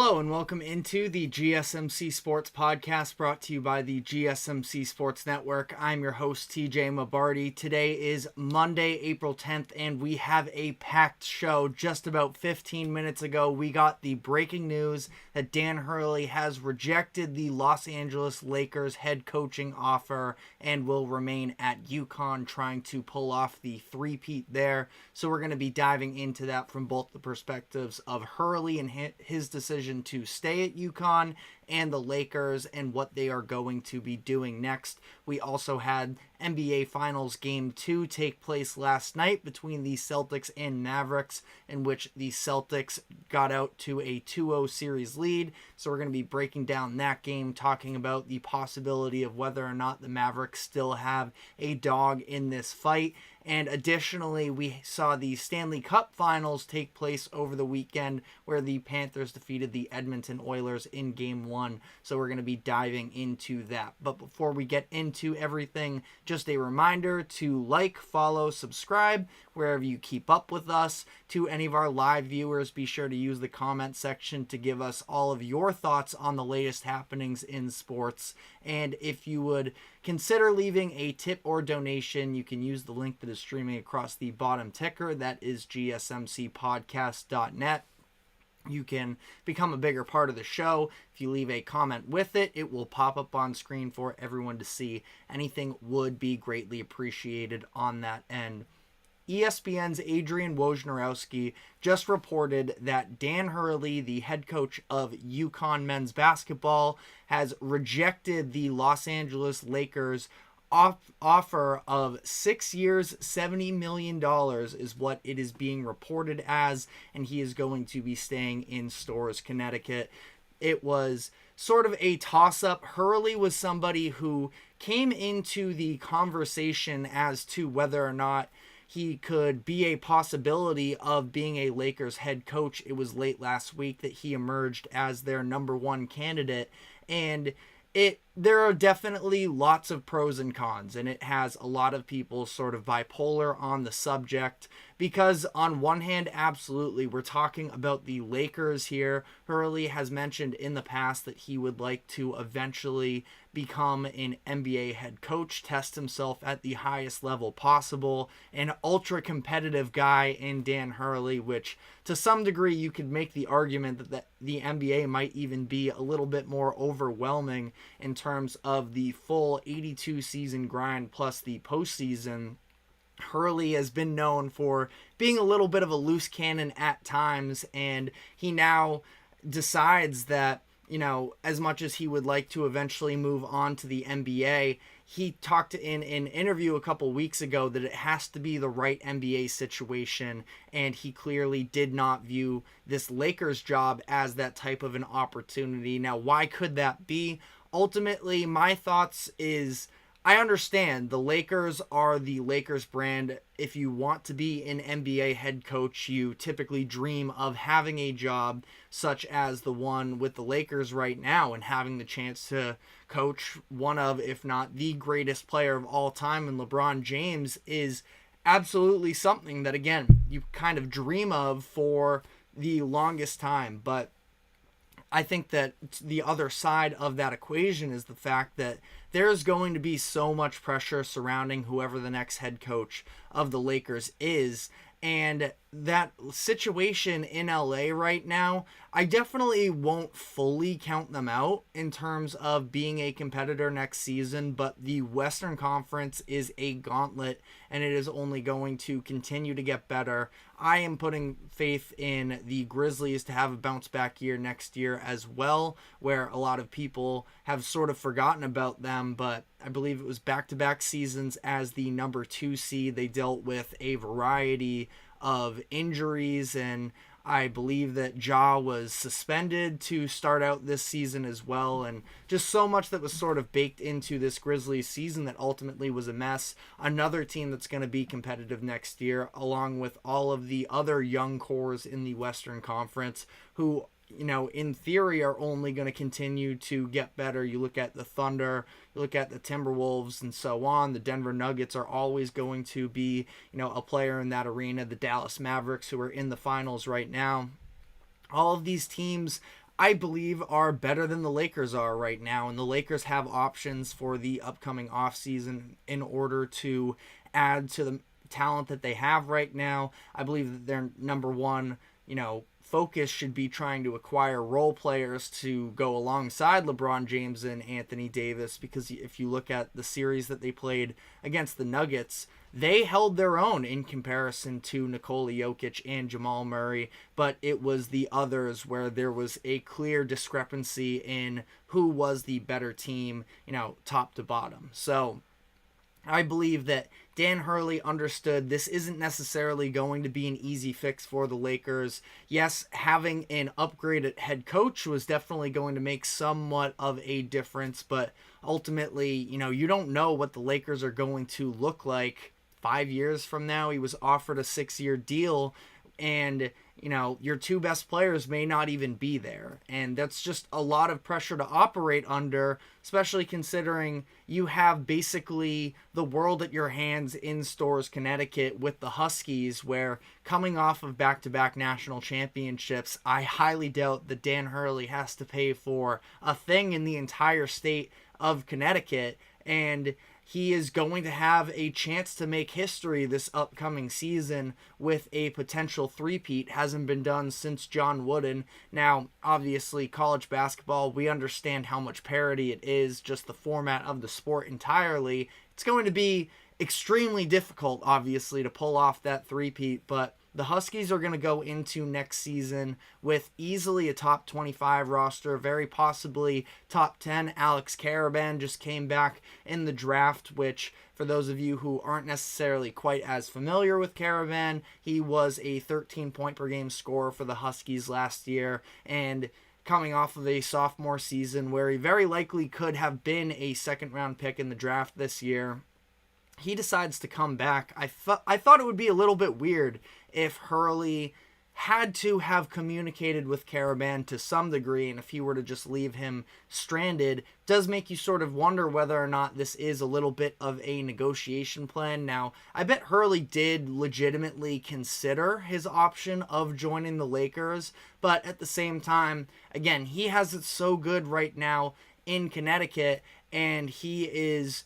Hello and welcome into the GSMC Sports Podcast brought to you by the GSMC Sports Network. I'm your host, TJ Mabardi. Today is Monday, April 10th, and we have a packed show. Just about 15 minutes ago, we got the breaking news that Dan Hurley has rejected the Los Angeles Lakers head coaching offer and will remain at UConn, trying to pull off the three-peat there. So we're going to be diving into that from both the perspectives of Hurley and his decision to stay at UConn and the Lakers and what they are going to be doing next. We also had NBA Finals Game 2 take place last night between the Celtics and Mavericks, in which the Celtics got out to a 2-0 series lead. So we're going to be breaking down that game, talking about the possibility of whether or not the Mavericks still have a dog in this fight. And additionally, we saw the Stanley Cup Finals take place over the weekend, where the Panthers defeated the Edmonton Oilers in Game 1. So we're going to be diving into that. But before we get into everything, just a reminder to like, follow, subscribe wherever you keep up with us. To any of our live viewers, be sure to use the comment section to give us all of your thoughts on the latest happenings in sports. And if you would consider leaving a tip or donation, you can use the link that is streaming across the bottom ticker. That is gsmcpodcast.net. You can become a bigger part of the show. If you leave a comment with it, it will pop up on screen for everyone to see. Anything would be greatly appreciated on that end. ESPN's Adrian Wojnarowski just reported that Dan Hurley, the head coach of UConn men's basketball, has rejected the Los Angeles Lakers offer of 6 years, $70 million is what it is being reported as, and he is going to be staying in Storrs, Connecticut. It was sort of a toss-up. Hurley was somebody who came into the conversation as to whether or not he could be a possibility of being a Lakers head coach. It was late last week that he emerged as their number one candidate, and there are definitely lots of pros and cons, and it has a lot of people sort of bipolar on the subject, because on one hand, absolutely, we're talking about the Lakers here. Hurley has mentioned in the past that he would like to eventually become an NBA head coach, test himself at the highest level possible, an ultra competitive guy in Dan Hurley, which to some degree you could make the argument that the NBA might even be a little bit more overwhelming in terms of the full 82 season grind plus the postseason. Hurley has been known for being a little bit of a loose cannon at times, and he now decides that, you know, as much as he would like to eventually move on to the NBA, he talked in an interview a couple weeks ago that it has to be the right NBA situation, and he clearly did not view this Lakers job as that type of an opportunity. Now, why could that be? Ultimately, my thoughts is, I understand the Lakers are the Lakers brand. If you want to be an NBA head coach, you typically dream of having a job such as the one with the Lakers right now, and having the chance to coach one of, if not the greatest player of all time in LeBron James, is absolutely something that, again, you kind of dream of for the longest time. But I think that the other side of that equation is the fact that there's going to be so much pressure surrounding whoever the next head coach of the Lakers is. And that situation in LA right now, I definitely won't fully count them out in terms of being a competitor next season, but the Western Conference is a gauntlet, and it is only going to continue to get better. I am putting faith in the Grizzlies to have a bounce back year next year as well, where a lot of people have sort of forgotten about them, but I believe it was back-to-back seasons as the number 2 seed. They dealt with a variety of injuries, and I believe that Ja was suspended to start out this season as well, and just so much that was sort of baked into this Grizzlies season that ultimately was a mess. Another team that's going to be competitive next year, along with all of the other young cores in the Western Conference who, you know, in theory are only going to continue to get better. You look at the Thunder, you look at the Timberwolves, and so on. The Denver Nuggets are always going to be, you know, a player in that arena. The Dallas Mavericks, who are in the finals right now. All of these teams, I believe are better than the Lakers are right now. And the Lakers have options for the upcoming offseason in order to add to the talent that they have right now. I believe that their number one, focus should be trying to acquire role players to go alongside LeBron James and Anthony Davis, because if you look at the series that they played against the Nuggets, they held their own in comparison to Nikola Jokic and Jamal Murray, but it was the others where there was a clear discrepancy in who was the better team, top to bottom. So I believe that Dan Hurley understood this isn't necessarily going to be an easy fix for the Lakers. Yes, having an upgraded head coach was definitely going to make somewhat of a difference, but ultimately, you don't know what the Lakers are going to look like 5 years from now. He was offered a 6-year deal, and your two best players may not even be there. And that's just a lot of pressure to operate under, especially considering you have basically the world at your hands in Storrs, Connecticut with the Huskies, where coming off of back-to-back national championships, I highly doubt that Dan Hurley has to pay for a thing in the entire state of Connecticut. And he is going to have a chance to make history this upcoming season with a potential three-peat. Hasn't been done since John Wooden. Now, obviously, college basketball, we understand how much parity it is, just the format of the sport entirely. It's going to be extremely difficult, obviously, to pull off that three-peat, but the Huskies are going to go into next season with easily a top 25 roster, very possibly top 10. Alex Karaban just came back in the draft, which, for those of you who aren't necessarily quite as familiar with Karaban, he was a 13-point-per-game scorer for the Huskies last year, and coming off of a sophomore season where he very likely could have been a second-round pick in the draft this year, he decides to come back. I thought it would be a little bit weird if Hurley had to have communicated with Karaban to some degree, and if he were to just leave him stranded, does make you sort of wonder whether or not this is a little bit of a negotiation plan. Now, I bet Hurley did legitimately consider his option of joining the Lakers, but at the same time, again, he has it so good right now in Connecticut, and he is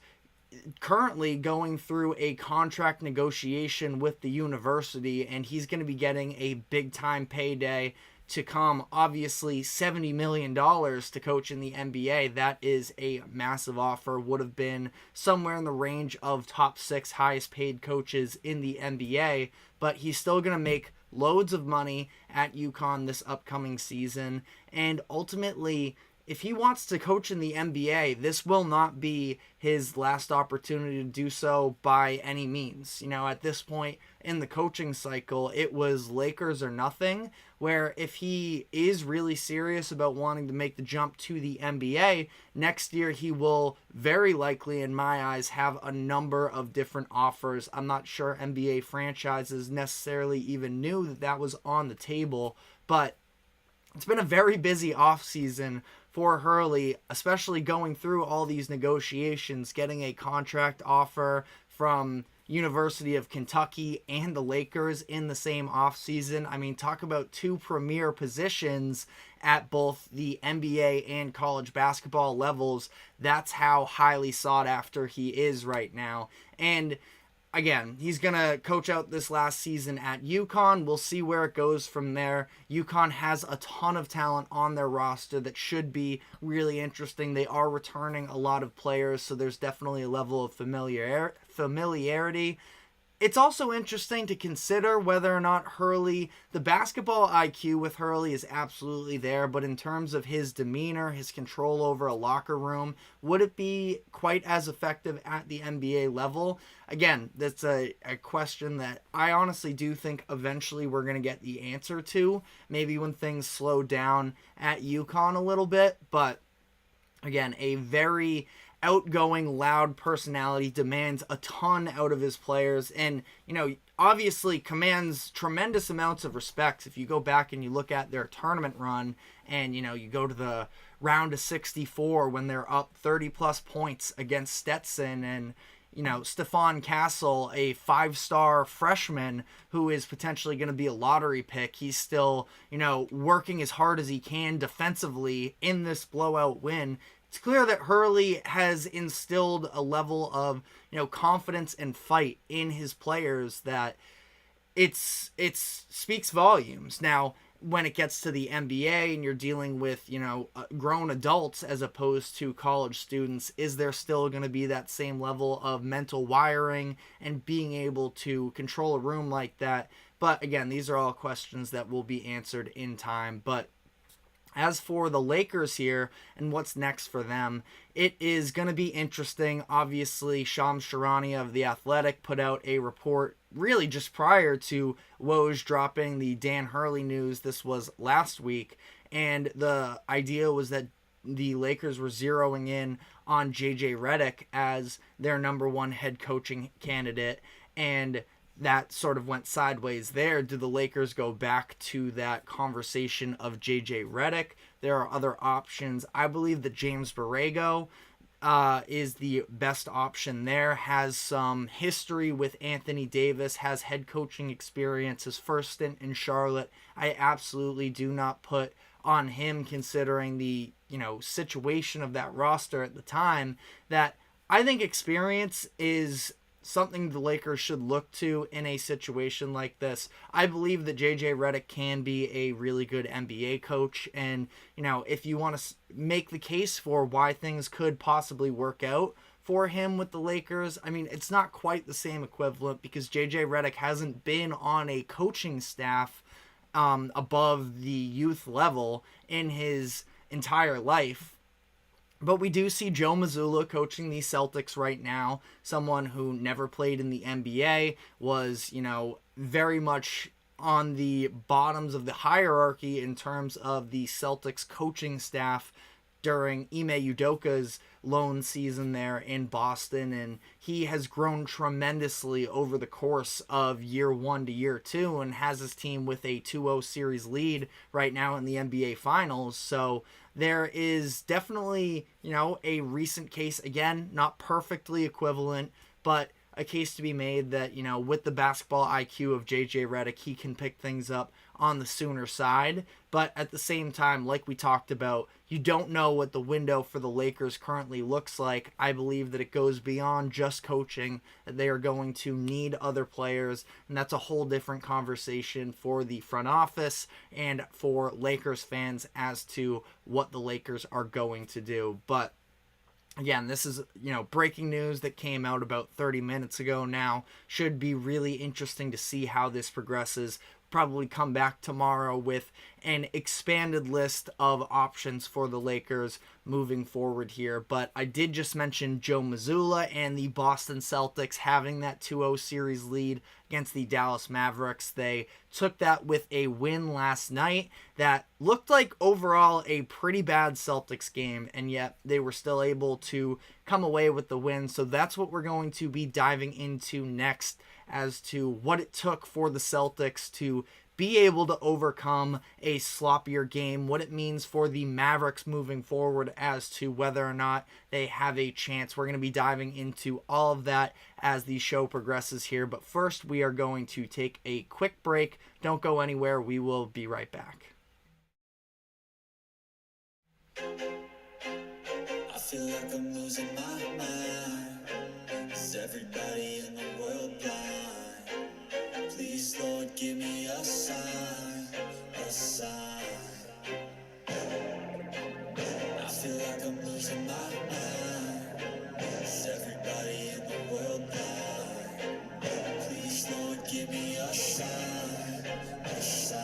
currently going through a contract negotiation with the university, and he's going to be getting a big time payday to come. Obviously, $70 million to coach in the NBA. That is a massive offer. Would have been somewhere in the range of top 6 highest paid coaches in the NBA, but he's still going to make loads of money at UConn this upcoming season, and ultimately, if he wants to coach in the NBA, this will not be his last opportunity to do so by any means. At this point in the coaching cycle, it was Lakers or nothing, where if he is really serious about wanting to make the jump to the NBA, next year he will very likely, in my eyes, have a number of different offers. I'm not sure NBA franchises necessarily even knew that that was on the table, but it's been a very busy offseason for Hurley, especially going through all these negotiations, getting a contract offer from University of Kentucky and the Lakers in the same offseason. I mean, talk about two premier positions at both the NBA and college basketball levels. That's how highly sought after he is right now. And again, he's going to coach out this last season at UConn. We'll see where it goes from there. UConn has a ton of talent on their roster that should be really interesting. They are returning a lot of players, so there's definitely a level of familiarity. It's also interesting to consider whether or not Hurley, the basketball IQ with Hurley is absolutely there, but in terms of his demeanor, his control over a locker room, would it be quite as effective at the NBA level? Again, that's a question that I honestly do think eventually we're going to get the answer to, maybe when things slow down at UConn a little bit, but again, a very outgoing, loud personality, demands a ton out of his players, and obviously commands tremendous amounts of respect. If you go back and you look at their tournament run, and you go to the round of 64 when they're up 30 plus points against Stetson, and Stephon Castle, a 5-star freshman who is potentially going to be a lottery pick. He's still, working as hard as he can defensively in this blowout win. It's clear that Hurley has instilled a level of, confidence and fight in his players that it speaks volumes. Now, when it gets to the NBA and you're dealing with, grown adults as opposed to college students, is there still going to be that same level of mental wiring and being able to control a room like that? But again, these are all questions that will be answered in time. But as for the Lakers here and what's next for them, it is going to be interesting. Obviously, Shams Charania of The Athletic put out a report really just prior to Woj dropping the Dan Hurley news. This was last week, and the idea was that the Lakers were zeroing in on JJ Redick as their number one head coaching candidate, and that sort of went sideways there. Do the Lakers go back to that conversation of JJ Redick? There are other options. I believe that James Borrego is the best option there. Has some history with Anthony Davis, has head coaching experience, his first stint in Charlotte. I absolutely do not put on him, considering the situation of that roster at the time, that I think experience is something the Lakers should look to in a situation like this. I believe that JJ Redick can be a really good NBA coach, and if you want to make the case for why things could possibly work out for him with the Lakers, I mean, it's not quite the same equivalent because JJ Redick hasn't been on a coaching staff above the youth level in his entire life. But we do see Joe Mazzulla coaching the Celtics right now, someone who never played in the NBA, was, very much on the bottoms of the hierarchy in terms of the Celtics coaching staff during Ime Udoka's lone season there in Boston, and he has grown tremendously over the course of year 1 to year 2 and has his team with a 2-0 series lead right now in the NBA Finals. So there is definitely, a recent case, again, not perfectly equivalent, but a case to be made that, with the basketball IQ of JJ Redick, he can pick things up on the Sooner side. But at the same time, like we talked about, you don't know what the window for the Lakers currently looks like. I believe that it goes beyond just coaching, that they are going to need other players, and that's a whole different conversation for the front office and for Lakers fans as to what the Lakers are going to do. But again, this is, breaking news that came out about 30 minutes ago now. Should be really interesting to see how this progresses. Probably come back tomorrow with an expanded list of options for the Lakers moving forward here. But I did just mention Joe Mazzulla and the Boston Celtics having that 2-0 series lead against the Dallas Mavericks. They took that with a win last night that looked like overall a pretty bad Celtics game, and yet they were still able to come away with the win. So that's what we're going to be diving into next, as to what it took for the Celtics to be able to overcome a sloppier game, what it means for the Mavericks moving forward as to whether or not they have a chance. We're going to be diving into all of that as the show progresses here. But first, we are going to take a quick break. Don't go anywhere. We will be right back. I feel like I'm losing my mind. Is everybody in the world blind? Please, Lord, give me a sign, a sign. I feel like I'm losing my mind. Is everybody in the world blind? Please, Lord, give me a sign, a sign.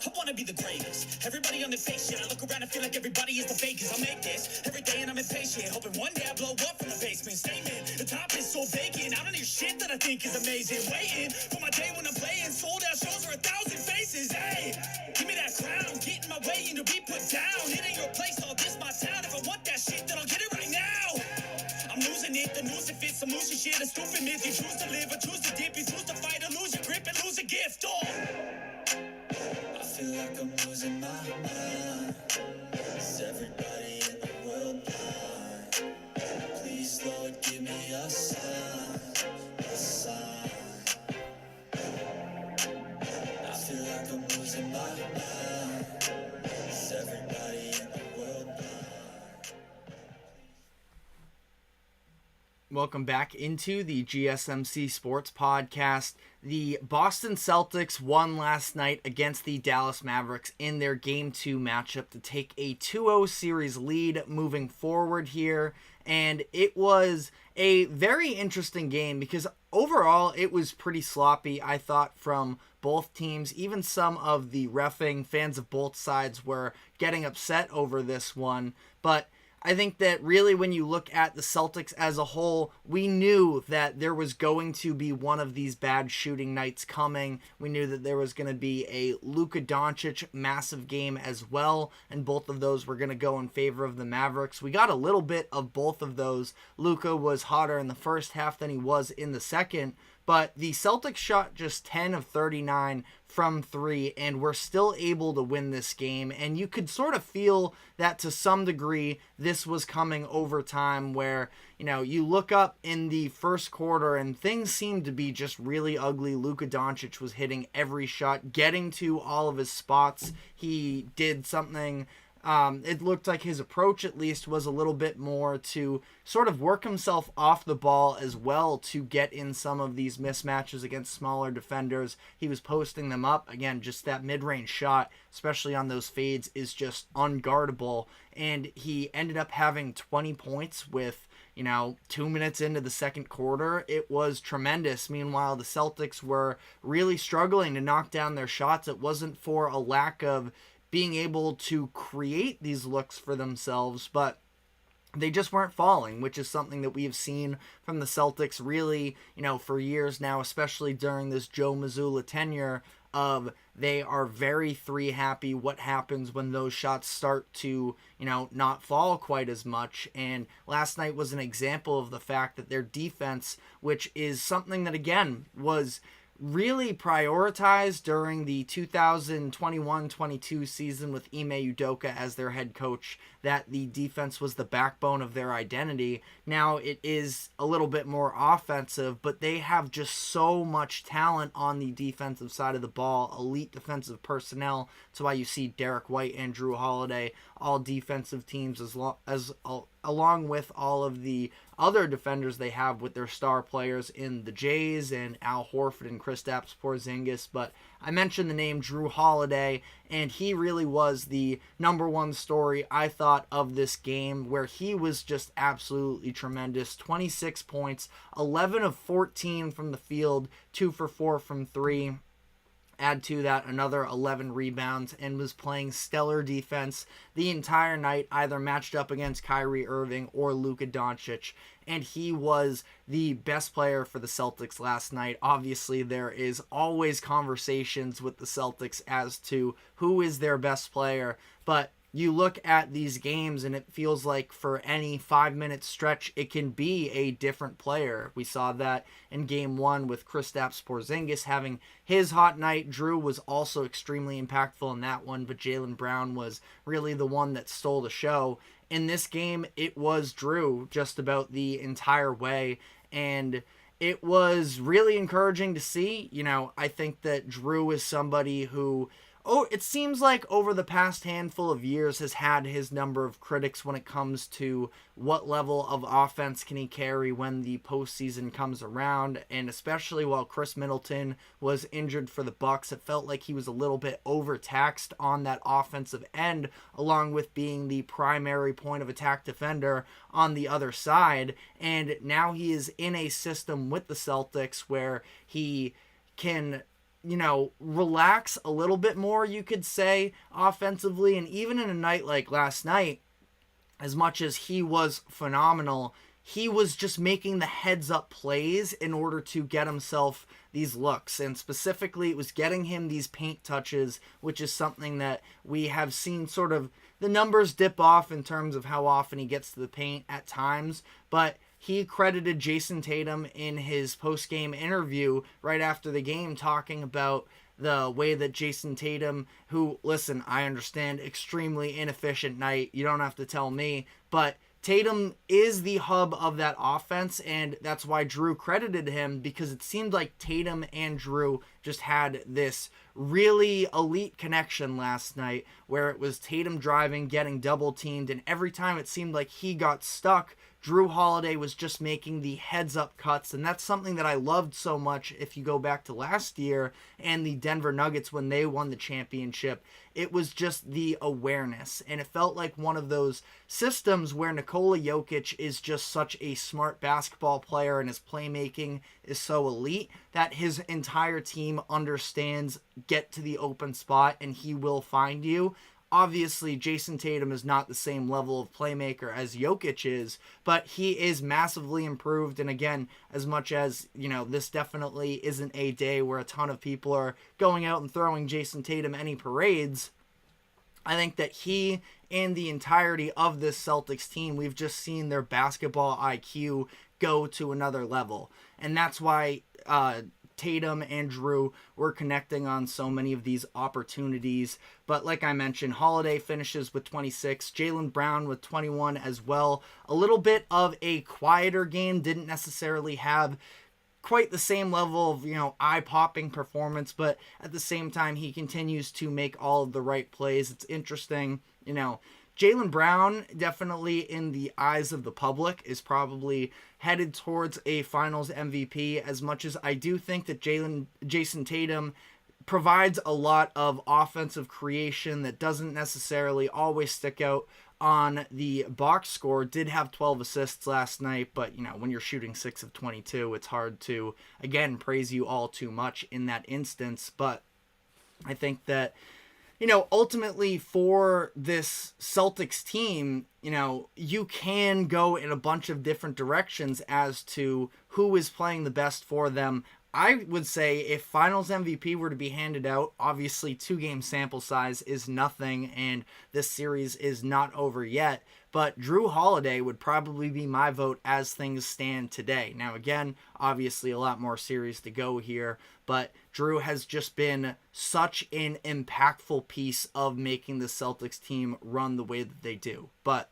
I wanna be the greatest. Everybody on the fake shit. I look around and feel like everybody is the fakest. I'll make this every day and I'm impatient. Hoping one day I blow up from the basement. Statement, the top is so vacant. I don't hear shit that I think is amazing. Waiting for my day when I'm playing. Sold out shows for 1,000 faces. Hey, give me that crown. Get in my way and to be put down. It ain't your place, all this my town. If I want that shit, then I'll get it right now. I'm losing it, the news it fits. I'm losing shit, a stupid myth. You choose to live or choose to dip. You choose to fight or lose your grip and lose a gift. Oh, I feel like I'm losing my mind. Is everybody in the world blind? Please, Please, Lord, give me a sign, a sign. I feel like I'm losing my mind. Is everybody in the world blind? Welcome back into the GSMC Sports Podcast. The Boston Celtics won last night against the Dallas Mavericks in their Game 2 matchup to take a 2-0 series lead moving forward here. And it was a very interesting game because overall it was pretty sloppy, I thought, from both teams. Even some of the reffing fans of both sides were getting upset over this one. But I think that really when you look at the Celtics as a whole, we knew that there was going to be one of these bad shooting nights coming. We knew that there was going to be a Luka Doncic massive game as well, and both of those were going to go in favor of the Mavericks. We got a little bit of both of those. Luka was hotter in the first half than he was in the second, but the Celtics shot just 10 of 39 from 3 and were still able to win this game. And you could sort of feel that to some degree this was coming over time where, you look up in the first quarter and things seemed to be just really ugly. Luka Doncic was hitting every shot, getting to all of his spots. He did something. It looked like his approach at least was a little bit more to sort of work himself off the ball as well to get in some of these mismatches against smaller defenders. He was posting them up. Again, just that mid-range shot, especially on those fades, is just unguardable. And he ended up having 20 points with 2 minutes into the second quarter. It was tremendous. Meanwhile, the Celtics were really struggling to knock down their shots. It wasn't for a lack of being able to create these looks for themselves, but they just weren't falling, which is something that we've seen from the Celtics really, for years now, especially during this Joe Mazzulla tenure of they are very three happy. What happens when those shots start to, not fall quite as much? And last night was an example of the fact that their defense, which is something that again was really prioritized during the 2021-22 season with Ime Udoka as their head coach, that the defense was the backbone of their identity. Now it is a little bit more offensive, but they have just so much talent on the defensive side of the ball, elite defensive personnel. That's why you see Derek White and Jrue Holiday, all defensive teams, along with all of the other defenders they have with their star players in the Jays and Al Horford and Kristaps Porzingis. But I mentioned the name Jrue Holiday, and he really was the number one story, I thought, of this game, where he was just absolutely tremendous. 26 points, 11 of 14 from the field, 2 for 4 from 3. Add to that another 11 rebounds, and was playing stellar defense the entire night, either matched up against Kyrie Irving or Luka Doncic, and he was the best player for the Celtics last night. Obviously, there is always conversations with the Celtics as to who is their best player, but you look at these games and it feels like for any 5-minute stretch, it can be a different player. We saw that in game 1 with Kristaps Porzingis having his hot night. Jrue was also extremely impactful in that one, but Jaylen Brown was really the one that stole the show. In this game, it was Jrue just about the entire way, and it was really encouraging to see. I think that Jrue is somebody who, it seems like over the past handful of years has had his number of critics when it comes to what level of offense can he carry when the postseason comes around. And especially while Chris Middleton was injured for the Bucks, it felt like he was a little bit overtaxed on that offensive end, along with being the primary point of attack defender on the other side. And now he is in a system with the Celtics where he can relax a little bit more, you could say, offensively. And even in a night like last night, as much as he was phenomenal, he was just making the heads-up plays in order to get himself these looks. And specifically, it was getting him these paint touches, which is something that we have seen sort of the numbers dip off in terms of how often he gets to the paint at times. But he credited Jayson Tatum in his post-game interview right after the game, talking about the way that Jayson Tatum, who, listen, I understand, extremely inefficient night. You don't have to tell me, but Tatum is the hub of that offense, and that's why Jrue credited him, because it seemed like Tatum and Jrue just had this really elite connection last night where it was Tatum driving, getting double teamed, and every time it seemed like he got stuck, Jrue Holiday was just making the heads up cuts, and that's something that I loved so much if you go back to last year and the Denver Nuggets when they won the championship. It was just the awareness, and it felt like one of those systems where Nikola Jokic is just such a smart basketball player and his playmaking is so elite that his entire team understands get to the open spot and he will find you. Obviously, Jayson Tatum is not the same level of playmaker as Jokic is, but he is massively improved. And again, as much as, this definitely isn't a day where a ton of people are going out and throwing Jayson Tatum any parades, I think that he and the entirety of this Celtics team, we've just seen their basketball IQ go to another level. And that's why Tatum and Jrue were connecting on so many of these opportunities. But like I mentioned, Holiday finishes with 26, Jaylen Brown with 21 as well. A little bit of a quieter game, didn't necessarily have quite the same level of, eye-popping performance, but at the same time, he continues to make all of the right plays. It's interesting, Jaylen Brown, definitely in the eyes of the public, is probably headed towards a finals MVP, as much as I do think that Jayson Tatum provides a lot of offensive creation that doesn't necessarily always stick out on the box score. Did have 12 assists last night, but when you're shooting 6 of 22, it's hard to, again, praise you all too much in that instance. But I think that ultimately for this Celtics team, you can go in a bunch of different directions as to who is playing the best for them. I would say if finals MVP were to be handed out, obviously 2-game sample size is nothing and this series is not over yet, but Jrue Holiday would probably be my vote as things stand today. Now again, obviously a lot more series to go here, but Jrue has just been such an impactful piece of making the Celtics team run the way that they do. But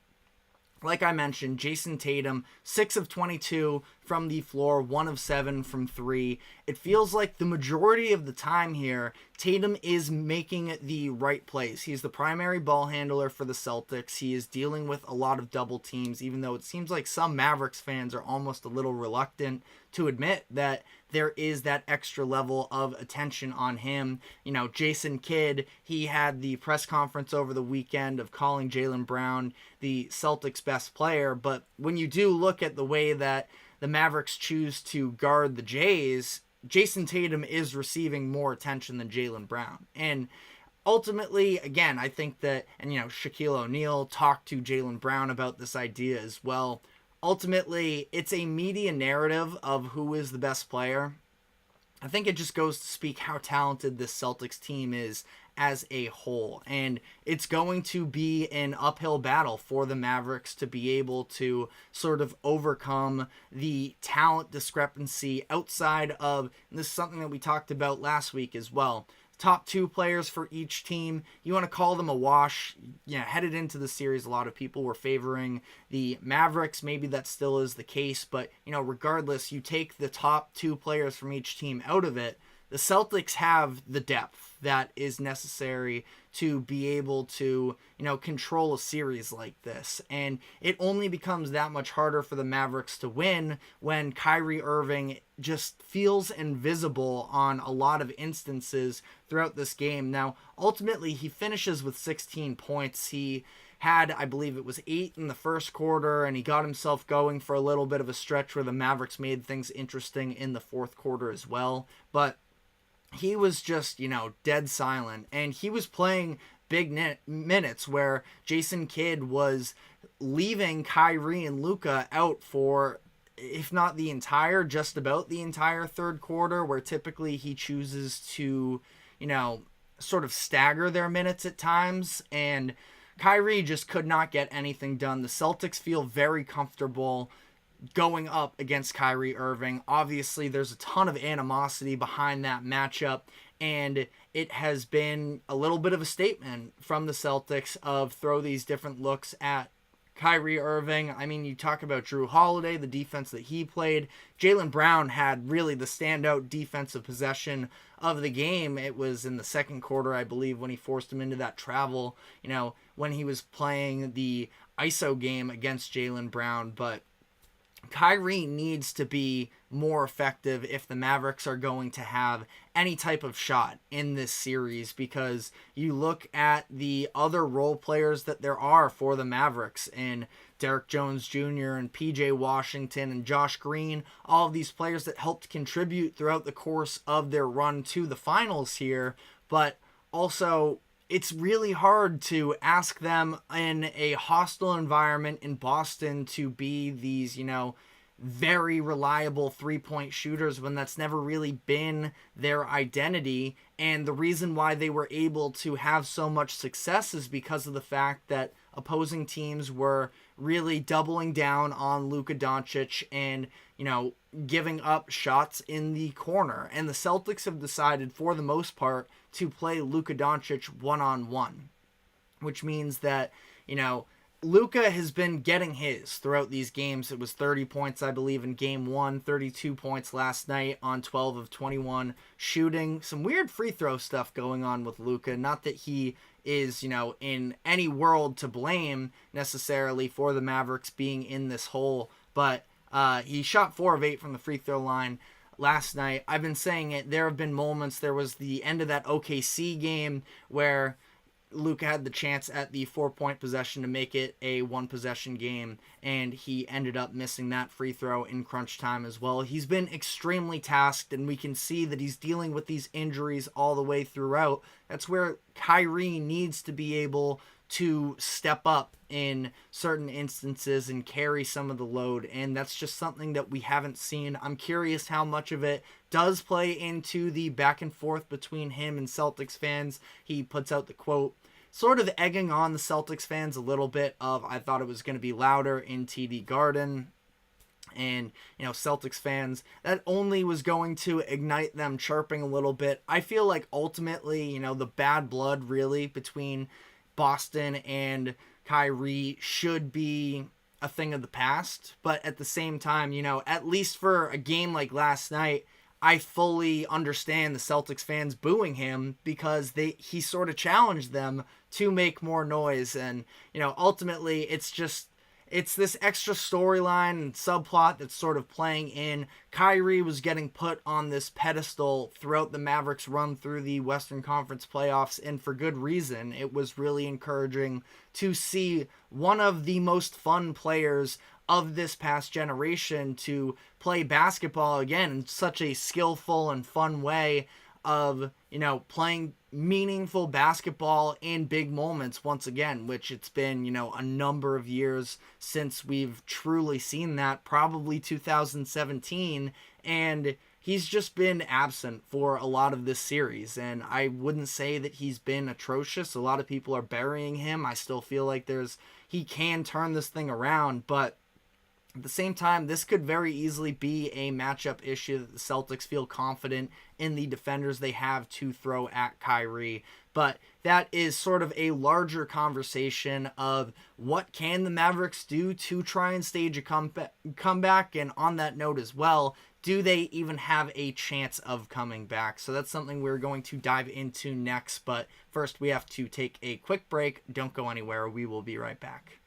like I mentioned, Jayson Tatum, 6 of 22 from the floor, 1 of 7 from 3. It feels like the majority of the time here, Tatum is making the right plays. He's the primary ball handler for the Celtics. He is dealing with a lot of double teams, even though it seems like some Mavericks fans are almost a little reluctant to admit that there is that extra level of attention on him. Jason Kidd, he had the press conference over the weekend of calling Jaylen Brown the Celtics' best player, but when you do look at the way that the Mavericks choose to guard the Jays, Jayson Tatum is receiving more attention than Jaylen Brown. And ultimately, again, I think that, and Shaquille O'Neal talked to Jaylen Brown about this idea as well. Ultimately, it's a media narrative of who is the best player. I think it just goes to speak how talented this Celtics team is as a whole. And it's going to be an uphill battle for the Mavericks to be able to sort of overcome the talent discrepancy outside of, and this is something that we talked about last week as well, top 2 players for each team. You want to call them a wash. Headed into the series, a lot of people were favoring the Mavericks. Maybe that still is the case, but regardless, you take the top 2 players from each team out of it, the Celtics have the depth that is necessary to be able to, control a series like this. And it only becomes that much harder for the Mavericks to win when Kyrie Irving just feels invisible on a lot of instances throughout this game. Now, ultimately, he finishes with 16 points. He had, I believe it was 8 in the first quarter, and he got himself going for a little bit of a stretch where the Mavericks made things interesting in the fourth quarter as well. But he was just, dead silent, and he was playing big minutes where Jason Kidd was leaving Kyrie and Luka out for, if not the entire, just about the entire third quarter, where typically he chooses to, sort of stagger their minutes at times, and Kyrie just could not get anything done. The Celtics feel very comfortable going up against Kyrie Irving. Obviously, there's a ton of animosity behind that matchup, and it has been a little bit of a statement from the Celtics of throw these different looks at Kyrie Irving. I mean, you talk about Jrue Holiday, the defense that he played. Jaylen Brown had really the standout defensive possession of the game. It was in the second quarter, I believe, when he forced him into that travel, when he was playing the ISO game against Jaylen Brown. But Kyrie needs to be more effective if the Mavericks are going to have any type of shot in this series, because you look at the other role players that there are for the Mavericks and Derrick Jones Jr. and PJ Washington and Josh Green, all of these players that helped contribute throughout the course of their run to the finals here. But also, it's really hard to ask them in a hostile environment in Boston to be these, very reliable three-point shooters when that's never really been their identity. And the reason why they were able to have so much success is because of the fact that opposing teams were really doubling down on Luka Doncic and, giving up shots in the corner. And the Celtics have decided, for the most part, to play Luka Doncic one-on-one, which means that, Luka has been getting his throughout these games. It was 30 points, I believe, in game 1, 32 points last night on 12 of 21 shooting. Some weird free throw stuff going on with Luka. Not that he is, in any world to blame necessarily for the Mavericks being in this hole, but he shot 4 of 8 from the free throw line last night. I've been saying it. There have been moments. There was the end of that OKC game where Luka had the chance at the 4-point possession to make it a 1-possession game, and he ended up missing that free throw in crunch time as well. He's been extremely tasked, and we can see that he's dealing with these injuries all the way throughout. That's where Kyrie needs to be able to step up in certain instances and carry some of the load, and that's just something that we haven't seen. I'm curious how much of it does play into the back and forth between him and Celtics fans. He puts out the quote, sort of egging on the Celtics fans a little bit of, I thought it was going to be louder in TD Garden. And, Celtics fans, that only was going to ignite them chirping a little bit. I feel like ultimately, the bad blood really between Boston and Kyrie should be a thing of the past. But at the same time, at least for a game like last night, I fully understand the Celtics fans booing him because he sort of challenged them to make more noise. And, ultimately it's this extra storyline and subplot that's sort of playing in. Kyrie was getting put on this pedestal throughout the Mavericks run through the Western Conference playoffs, and for good reason. It was really encouraging to see one of the most fun players of this past generation to play basketball again in such a skillful and fun way of, playing meaningful basketball in big moments once again, which it's been, a number of years since we've truly seen that, probably 2017, and he's just been absent for a lot of this series. And I wouldn't say that he's been atrocious. A lot of people are burying him. I still feel like he can turn this thing around, but at the same time, this could very easily be a matchup issue that the Celtics feel confident in the defenders they have to throw at Kyrie. But that is sort of a larger conversation of what can the Mavericks do to try and stage a comeback. And on that note as well, do they even have a chance of coming back? So that's something we're going to dive into next. But first, we have to take a quick break. Don't go anywhere. We will be right back.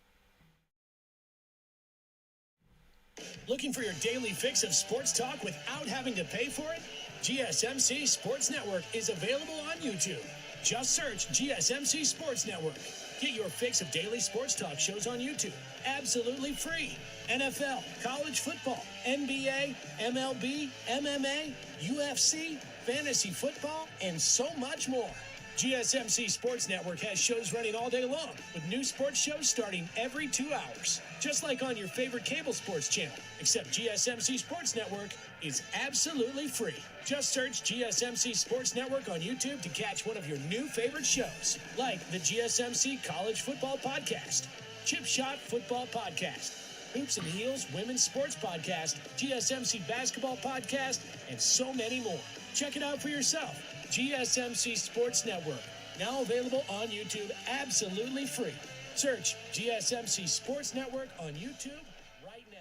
Looking for your daily fix of sports talk without having to pay for it? GSMC Sports Network is available on YouTube. Just search GSMC Sports Network. Get your fix of daily sports talk shows on YouTube, absolutely free. NFL, college football, NBA, MLB, MMA, UFC, fantasy football, and so much more. GSMC Sports Network has shows running all day long, with new sports shows starting every 2 hours. Just like on your favorite cable sports channel, except GSMC Sports Network is absolutely free. Just search GSMC Sports Network on YouTube to catch one of your new favorite shows, like the GSMC College Football Podcast, Chip Shot Football Podcast, Hoops and Heels Women's Sports Podcast, GSMC Basketball Podcast, and so many more. Check it out for yourself. GSMC Sports Network, now available on YouTube absolutely free. Search GSMC Sports Network on YouTube right now.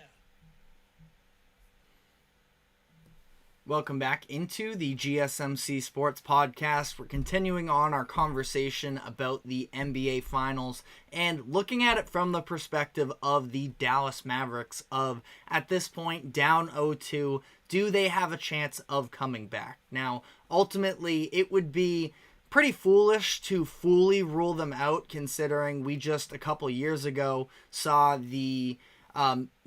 Welcome back into the GSMC Sports Podcast. We're continuing on our conversation about the NBA Finals and looking at it from the perspective of the Dallas Mavericks of, at this point, down 0-2. Do they have a chance of coming back? Now, ultimately, it would be pretty foolish to fully rule them out, considering we just a couple years ago saw the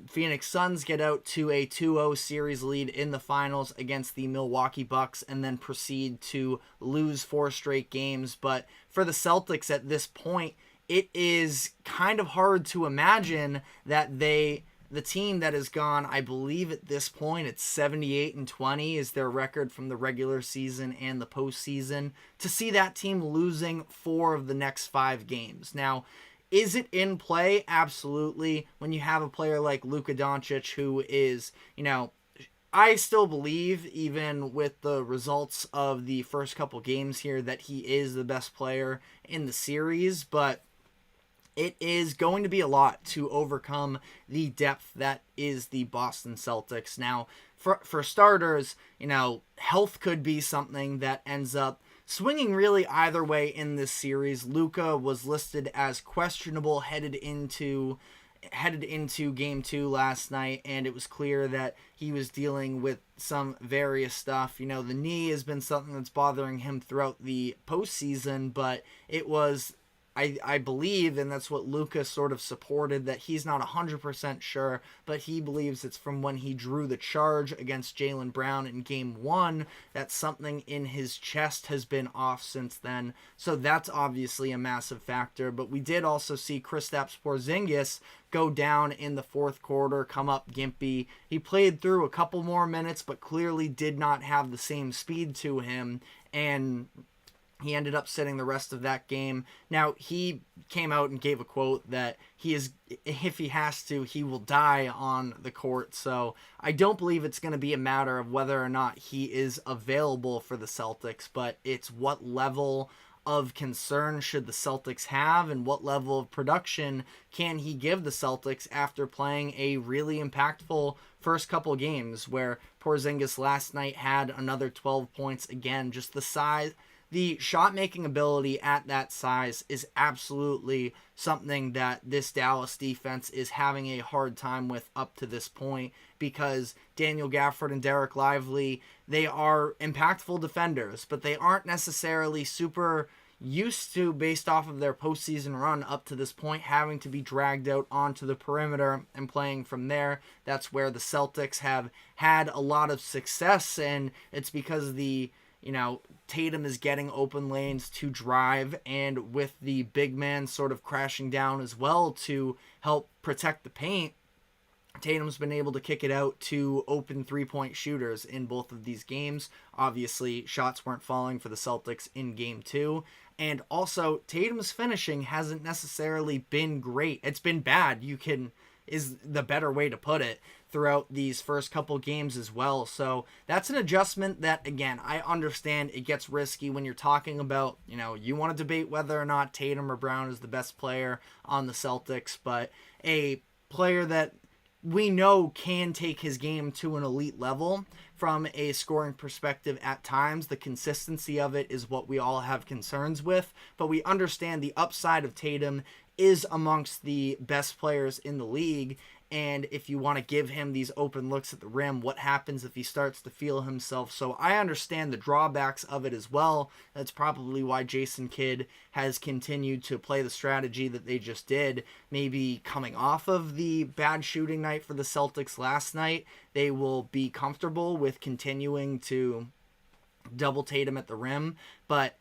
Phoenix Suns get out to a 2-0 series lead in the finals against the Milwaukee Bucks and then proceed to lose 4 straight games. But for the Celtics at this point, it is kind of hard to imagine that the team that has gone, I believe at this point, it's 78-20 is their record from the regular season and the postseason, to see that team losing 4 of the next 5 games. Now, is it in play? Absolutely. When you have a player like Luka Doncic, who is, I still believe, even with the results of the first couple games here, that he is the best player in the series, but it is going to be a lot to overcome the depth that is the Boston Celtics. Now, for starters, health could be something that ends up swinging really either way in this series. Luka was listed as questionable headed into game 2 last night, and it was clear that he was dealing with some various stuff. The knee has been something that's bothering him throughout the postseason, but it was, I believe, and that's what Luka sort of supported, that he's not 100% sure, but he believes it's from when he drew the charge against Jaylen Brown in game 1, that something in his chest has been off since then. So that's obviously a massive factor. But we did also see Kristaps Porzingis go down in the fourth quarter, come up gimpy. He played through a couple more minutes, but clearly did not have the same speed to him, and he ended up sitting the rest of that game. Now, he came out and gave a quote that if he has to, he will die on the court. So I don't believe it's going to be a matter of whether or not he is available for the Celtics, but it's what level of concern should the Celtics have and what level of production can he give the Celtics after playing a really impactful first couple games, where Porzingis last night had another 12 points. Again, just the size. The shot-making ability at that size is absolutely something that this Dallas defense is having a hard time with up to this point, because Daniel Gafford and Derek Lively, they are impactful defenders, but they aren't necessarily super used to, based off of their postseason run up to this point, having to be dragged out onto the perimeter and playing from there. That's where the Celtics have had a lot of success, and it's because Tatum is getting open lanes to drive, and with the big man sort of crashing down as well to help protect the paint, Tatum's been able to kick it out to open three-point shooters in both of these games. Obviously, shots weren't falling for the Celtics in game 2. And also, Tatum's finishing hasn't necessarily been great. It's been bad, is the better way to put it, throughout these first couple games as well. So that's an adjustment that, again, I understand it gets risky when you're talking about, you want to debate whether or not Tatum or Brown is the best player on the Celtics, but a player that we know can take his game to an elite level from a scoring perspective at times. The consistency of it is what we all have concerns with, but we understand the upside of Tatum is amongst the best players in the league. And if you want to give him these open looks at the rim, what happens if he starts to feel himself? So I understand the drawbacks of it as well. That's probably why Jason Kidd has continued to play the strategy that they just did. Maybe coming off of the bad shooting night for the Celtics last night, they will be comfortable with continuing to double Tatum at the rim. But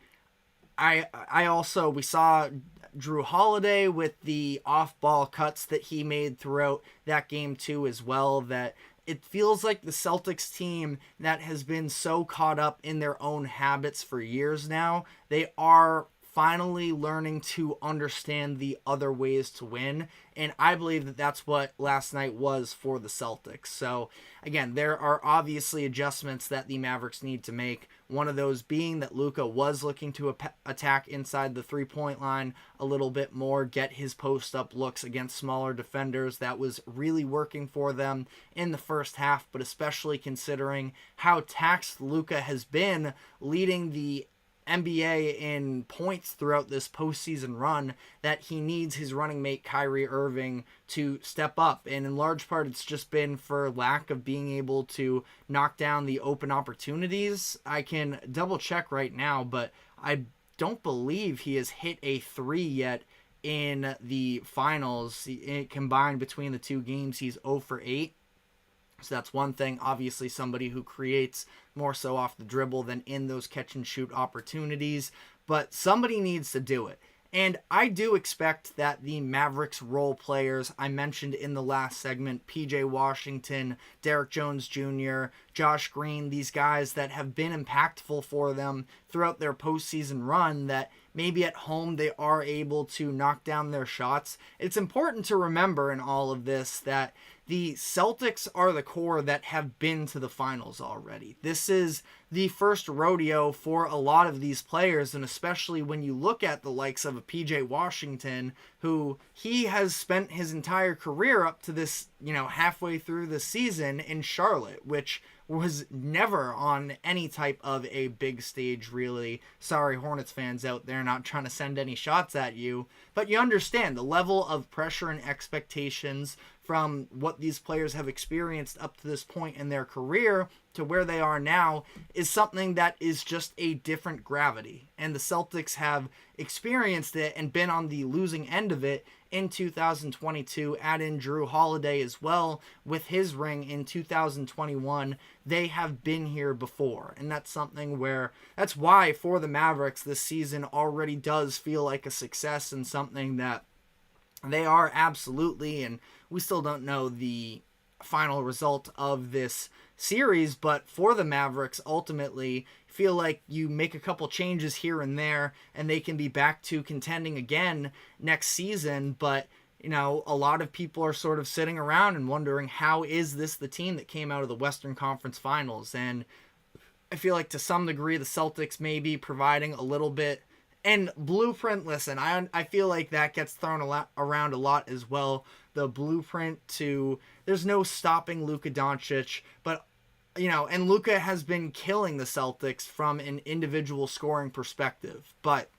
we saw Jrue Holiday with the off-ball cuts that he made throughout that game too as well, that it feels like the Celtics team that has been so caught up in their own habits for years now, they are finally learning to understand the other ways to win. And I believe that that's what last night was for the Celtics. So again, there are obviously adjustments that the Mavericks need to make. One of those being that Luka was looking to attack inside the three-point line a little bit more, get his post-up looks against smaller defenders. That was really working for them in the first half, but especially considering how taxed Luka has been leading the NBA in points throughout this postseason run, that he needs his running mate Kyrie Irving to step up. And in large part, it's just been for lack of being able to knock down the open opportunities. I can double check right now, but I don't believe he has hit a 3 yet in the finals. Combined between the two games, he's 0 for 8. So that's one thing. Obviously, somebody who creates more so off the dribble than in those catch and shoot opportunities. But somebody needs to do it. And I do expect that the Mavericks role players I mentioned in the last segment, PJ Washington, Derek Jones Jr., Josh Green, these guys that have been impactful for them throughout their postseason run, that maybe at home they are able to knock down their shots. It's important to remember in all of this that the Celtics are the core that have been to the finals already. This is the first rodeo for a lot of these players, and especially when you look at the likes of a PJ Washington, who he has spent his entire career up to this, halfway through the season in Charlotte, which was never on any type of a big stage, really. Sorry, Hornets fans out there, not trying to send any shots at you, but you understand the level of pressure and expectations from what these players have experienced up to this point in their career to where they are now is something that is just a different gravity. And the Celtics have experienced it and been on the losing end of it in 2022. Add in Jrue Holiday as well with his ring in 2021. They have been here before. And that's something where, that's why for the Mavericks this season already does feel like a success and something that they are absolutely, and we still don't know the final result of this series, but for the Mavericks, ultimately, feel like you make a couple changes here and there, and they can be back to contending again next season. But, a lot of people are sort of sitting around and wondering, how is this the team that came out of the Western Conference Finals? And I feel like to some degree, the Celtics may be providing a little bit. And blueprint, listen, I feel like that gets thrown around a lot as well. The blueprint to, there's no stopping Luka Doncic, but, and Luka has been killing the Celtics from an individual scoring perspective. But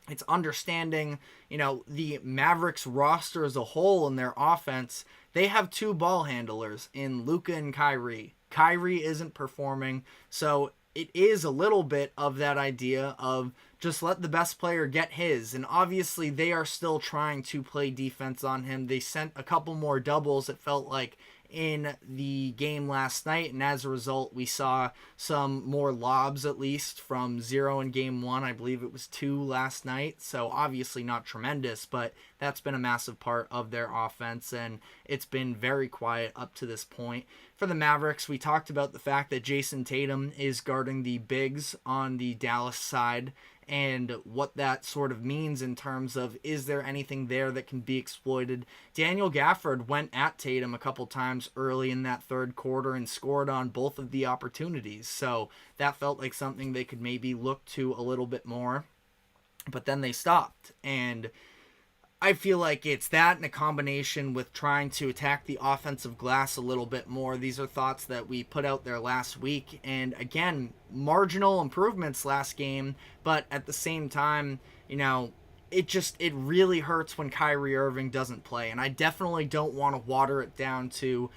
it's understanding, the Mavericks roster as a whole and their offense. They have 2 ball handlers in Luka and Kyrie. Kyrie isn't performing, so it is a little bit of that idea of just let the best player get his. And obviously they are still trying to play defense on him. They sent a couple more doubles, it felt like, in the game last night, and as a result we saw some more lobs, at least from 0 in game 1. I believe it was 2 last night, so obviously not tremendous, but that's been a massive part of their offense, and it's been very quiet up to this point. For the Mavericks, we talked about the fact that Jayson Tatum is guarding the bigs on the Dallas side, and what that sort of means in terms of, is there anything there that can be exploited? Daniel Gafford went at Tatum a couple times early in that third quarter and scored on both of the opportunities. So that felt like something they could maybe look to a little bit more. But then they stopped. And I feel like it's that in a combination with trying to attack the offensive glass a little bit more. These are thoughts that we put out there last week. And again, marginal improvements last game, but at the same time, it really hurts when Kyrie Irving doesn't play. And I definitely don't want to water it down to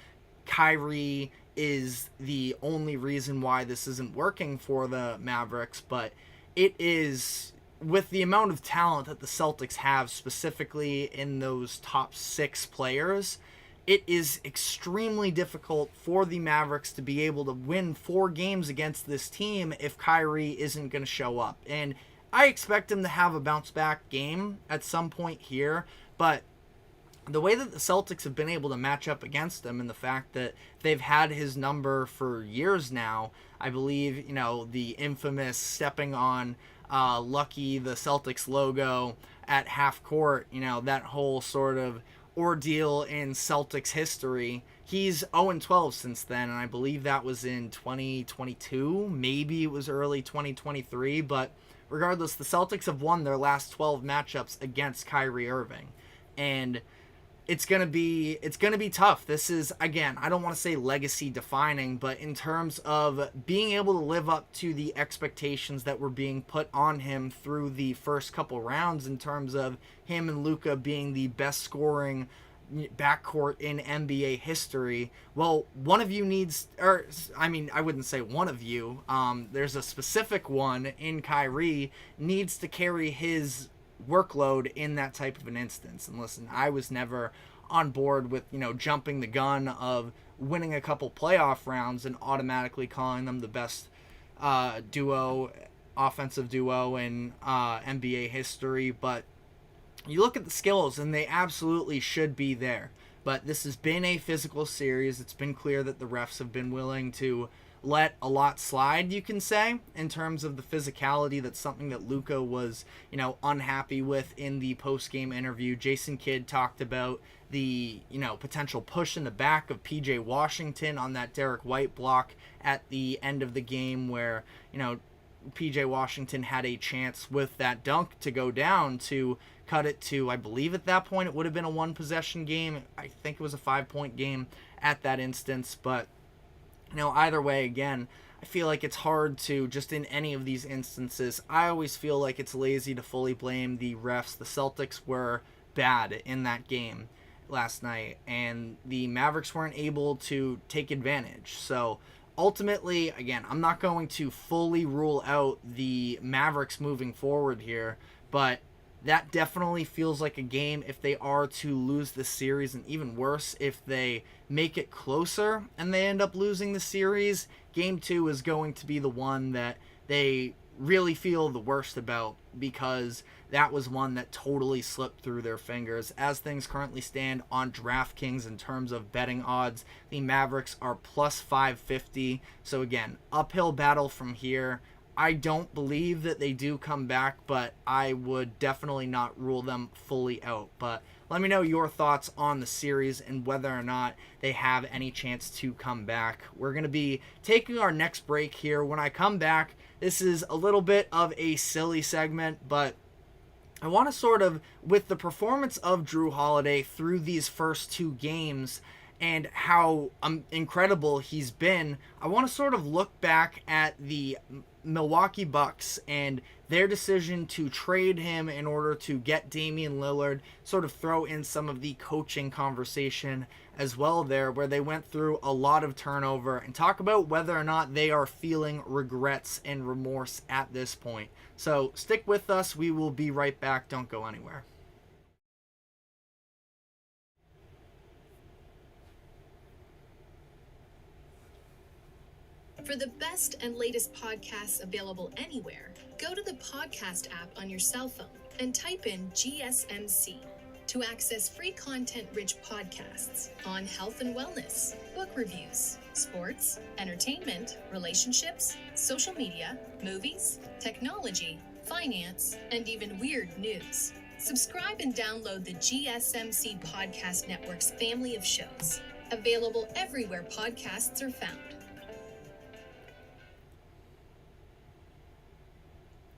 Kyrie is the only reason why this isn't working for the Mavericks, but it is, with the amount of talent that the Celtics have, specifically in those top 6 players, it is extremely difficult for the Mavericks to be able to win 4 games against this team if Kyrie isn't going to show up. And I expect him to have a bounce back game at some point here, but the way that the Celtics have been able to match up against him, and the fact that they've had his number for years now, I believe, the infamous stepping on Lucky the Celtics logo at half court, that whole sort of ordeal in Celtics history. He's 0-12 since then, and I believe that was in 2022. Maybe it was early 2023, but regardless, the Celtics have won their last 12 matchups against Kyrie Irving, and it's gonna be tough. This is, again, I don't want to say legacy defining, but in terms of being able to live up to the expectations that were being put on him through the first couple rounds, in terms of him and Luka being the best scoring backcourt in NBA history. Well, one of you needs, or I mean, I wouldn't say one of you. There's a specific one in Kyrie needs to carry his workload in that type of an instance. And listen, I was never on board with, jumping the gun of winning a couple playoff rounds and automatically calling them the best offensive duo in NBA history. But you look at the skills and they absolutely should be there. But this has been a physical series. It's been clear that the refs have been willing to let a lot slide, you can say, in terms of the physicality. That's something that Luka was, unhappy with in the post-game interview. Jason Kidd talked about the, potential push in the back of PJ Washington on that Derek White block at the end of the game where, PJ Washington had a chance with that dunk to go down to cut it to, I believe at that point it would have been a one-possession game. I think it was a 5-point game at that instance, but either way, again, I feel like it's hard to, just in any of these instances, I always feel like it's lazy to fully blame the refs. The Celtics were bad in that game last night, and the Mavericks weren't able to take advantage. So ultimately, again, I'm not going to fully rule out the Mavericks moving forward here, but that definitely feels like a game if they are to lose the series, and even worse, if they make it closer and they end up losing the series, game 2 is going to be the one that they really feel the worst about, because that was one that totally slipped through their fingers. As things currently stand on DraftKings in terms of betting odds, the Mavericks are plus 550. So again, uphill battle from here. I don't believe that they do come back, but I would definitely not rule them fully out. But let me know your thoughts on the series and whether or not they have any chance to come back. We're going to be taking our next break here. When I come back, this is a little bit of a silly segment, but I want to sort of, with the performance of Jrue Holiday through these first 2 games and how incredible he's been, I want to sort of look back at the Milwaukee Bucks and their decision to trade him in order to get Damian Lillard, sort of throw in some of the coaching conversation as well there, where they went through a lot of turnover, and talk about whether or not they are feeling regrets and remorse at this point. So stick with us. We will be right back. Don't go anywhere. For the best and latest podcasts available anywhere, go to the podcast app on your cell phone and type in GSMC to access free content-rich podcasts on health and wellness, book reviews, sports, entertainment, relationships, social media, movies, technology, finance, and even weird news. Subscribe and download the GSMC Podcast Network's family of shows, available everywhere podcasts are found.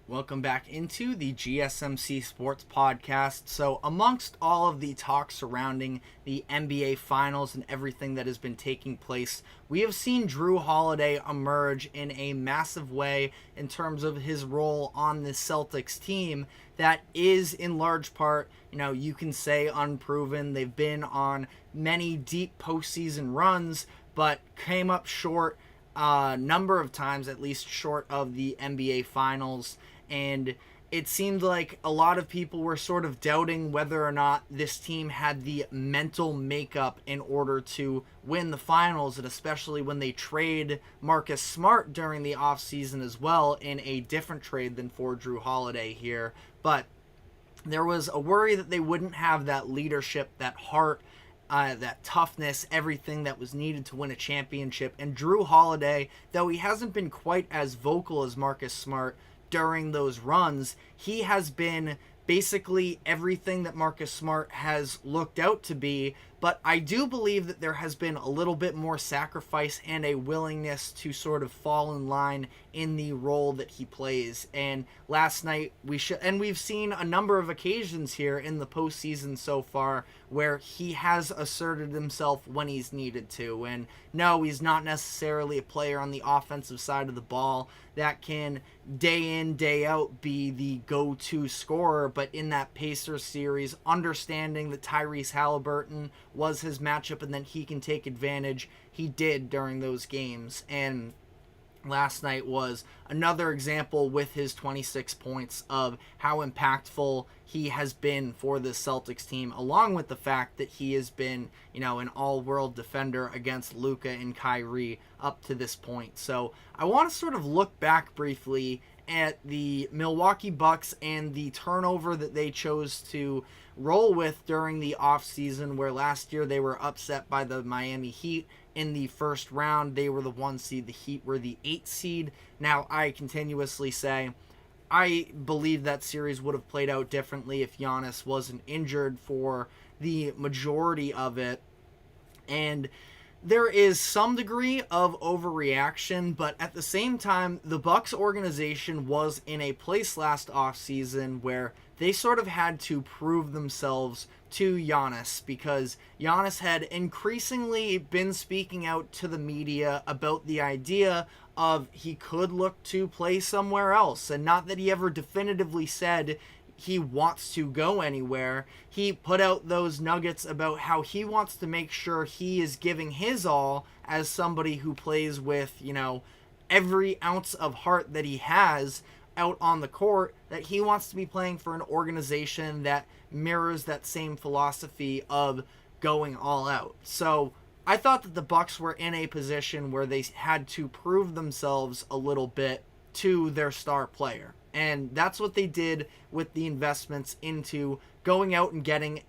Welcome back into the GSMC Sports Podcast. So amongst all of the talk surrounding the NBA Finals and everything that has been taking place, we have seen Jrue Holiday emerge in a massive way in terms of his role on the Celtics team that is in large part, you can say unproven. They've been on many deep postseason runs, but came up short a number of times, at least short of the NBA Finals. And it seemed like a lot of people were sort of doubting whether or not this team had the mental makeup in order to win the finals, and especially when they trade Marcus Smart during the offseason as well, in a different trade than for Jrue Holiday here. But there was a worry that they wouldn't have that leadership, that heart, that toughness, everything that was needed to win a championship. And Jrue Holiday, though he hasn't been quite as vocal as Marcus Smart during those runs, he has been basically everything that Marcus Smart has looked out to be. But I do believe that there has been a little bit more sacrifice and a willingness to sort of fall in line in the role that he plays. And last night we've seen a number of occasions here in the postseason so far where he has asserted himself when he's needed to. And no, he's not necessarily a player on the offensive side of the ball that can day in, day out be the go-to scorer, but in that Pacers series, understanding that Tyrese Halliburton was his matchup and that he can take advantage, he did during those games. And last night was another example with his 26 points of how impactful he has been for the Celtics team, along with the fact that he has been, an all-world defender against Luka and Kyrie up to this point. So I want to sort of look back briefly at the Milwaukee Bucks and the turnover that they chose to roll with during the offseason, where last year they were upset by the Miami Heat in the first round. They were the 1 seed, the Heat were the 8 seed. Now, I continuously say I believe that series would have played out differently if Giannis wasn't injured for the majority of it. And there is some degree of overreaction, but at the same time, the Bucks organization was in a place last offseason where they sort of had to prove themselves to Giannis, because Giannis had increasingly been speaking out to the media about the idea of he could look to play somewhere else. And not that he ever definitively said he wants to go anywhere. He put out those nuggets about how he wants to make sure he is giving his all as somebody who plays with, every ounce of heart that he has out on the court, that he wants to be playing for an organization that mirrors that same philosophy of going all out. So I thought that the Bucks were in a position where they had to prove themselves a little bit to their star player. And that's what they did with the investments into going out and getting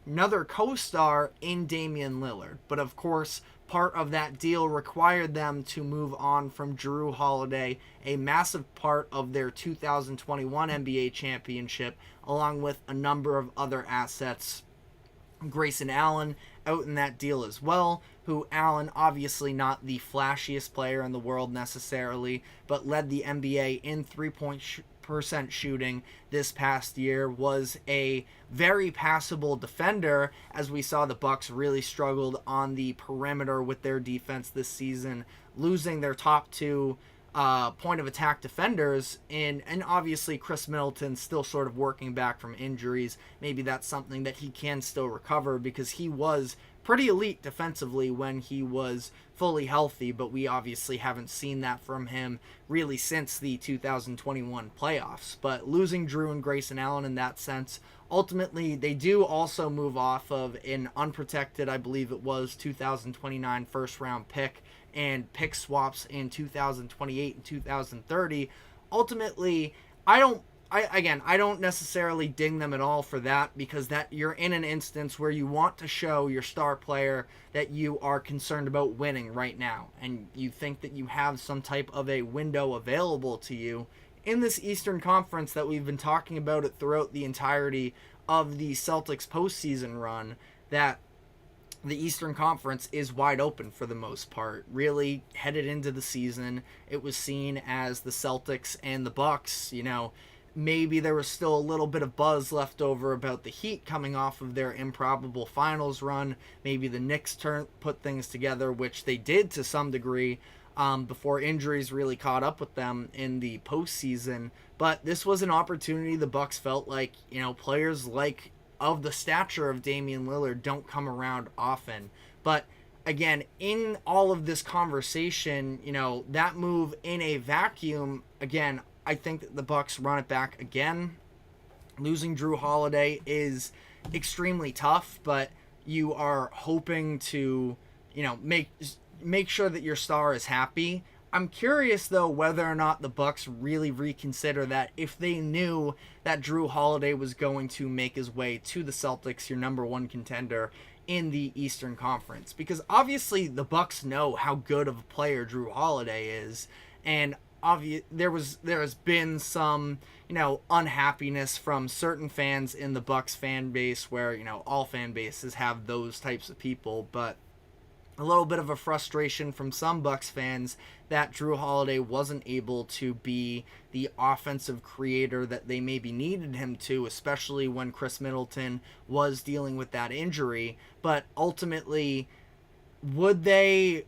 another co-star in Damian Lillard. But of course, part of that deal required them to move on from Jrue Holiday, a massive part of their 2021 NBA championship, along with a number of other assets. Grayson Allen out in that deal as well, who Allen, obviously not the flashiest player in the world necessarily, but led the NBA in three-point percent shooting this past year, was a very passable defender, as we saw the Bucks really struggled on the perimeter with their defense this season, losing their top two point of attack defenders, and obviously Chris Middleton still sort of working back from injuries. Maybe that's something that he can still recover, because he was pretty elite defensively when he was fully healthy, but we obviously haven't seen that from him really since the 2021 playoffs. But losing Jrue and Grayson Allen in that sense, ultimately they do also move off of an unprotected, I believe it was 2029 first round pick, and pick swaps in 2028 and 2030. Ultimately, I don't necessarily ding them at all for that, because that you're in an instance where you want to show your star player that you are concerned about winning right now, and you think that you have some type of a window available to you in this Eastern Conference that we've been talking about it throughout the entirety of the Celtics postseason run, that the Eastern Conference is wide open for the most part. Really, headed into the season, it was seen as the Celtics and the Bucks, maybe there was still a little bit of buzz left over about the Heat coming off of their improbable finals run. Maybe the Knicks put things together, which they did to some degree, before injuries really caught up with them in the postseason. But this was an opportunity the Bucks felt like, players like of the stature of Damian Lillard don't come around often. But again, in all of this conversation, that move in a vacuum, again, I think that the Bucks run it back again. Losing Jrue Holiday is extremely tough, but you are hoping to, make sure that your star is happy. I'm curious, though, whether or not the Bucks really reconsider that if they knew that Jrue Holiday was going to make his way to the Celtics, your number one contender in the Eastern Conference. Because obviously the Bucks know how good of a player Jrue Holiday is, and there has been some, unhappiness from certain fans in the Bucks fan base, where, all fan bases have those types of people, but a little bit of a frustration from some Bucks fans that Jrue Holiday wasn't able to be the offensive creator that they maybe needed him to, especially when Chris Middleton was dealing with that injury. But ultimately, would they...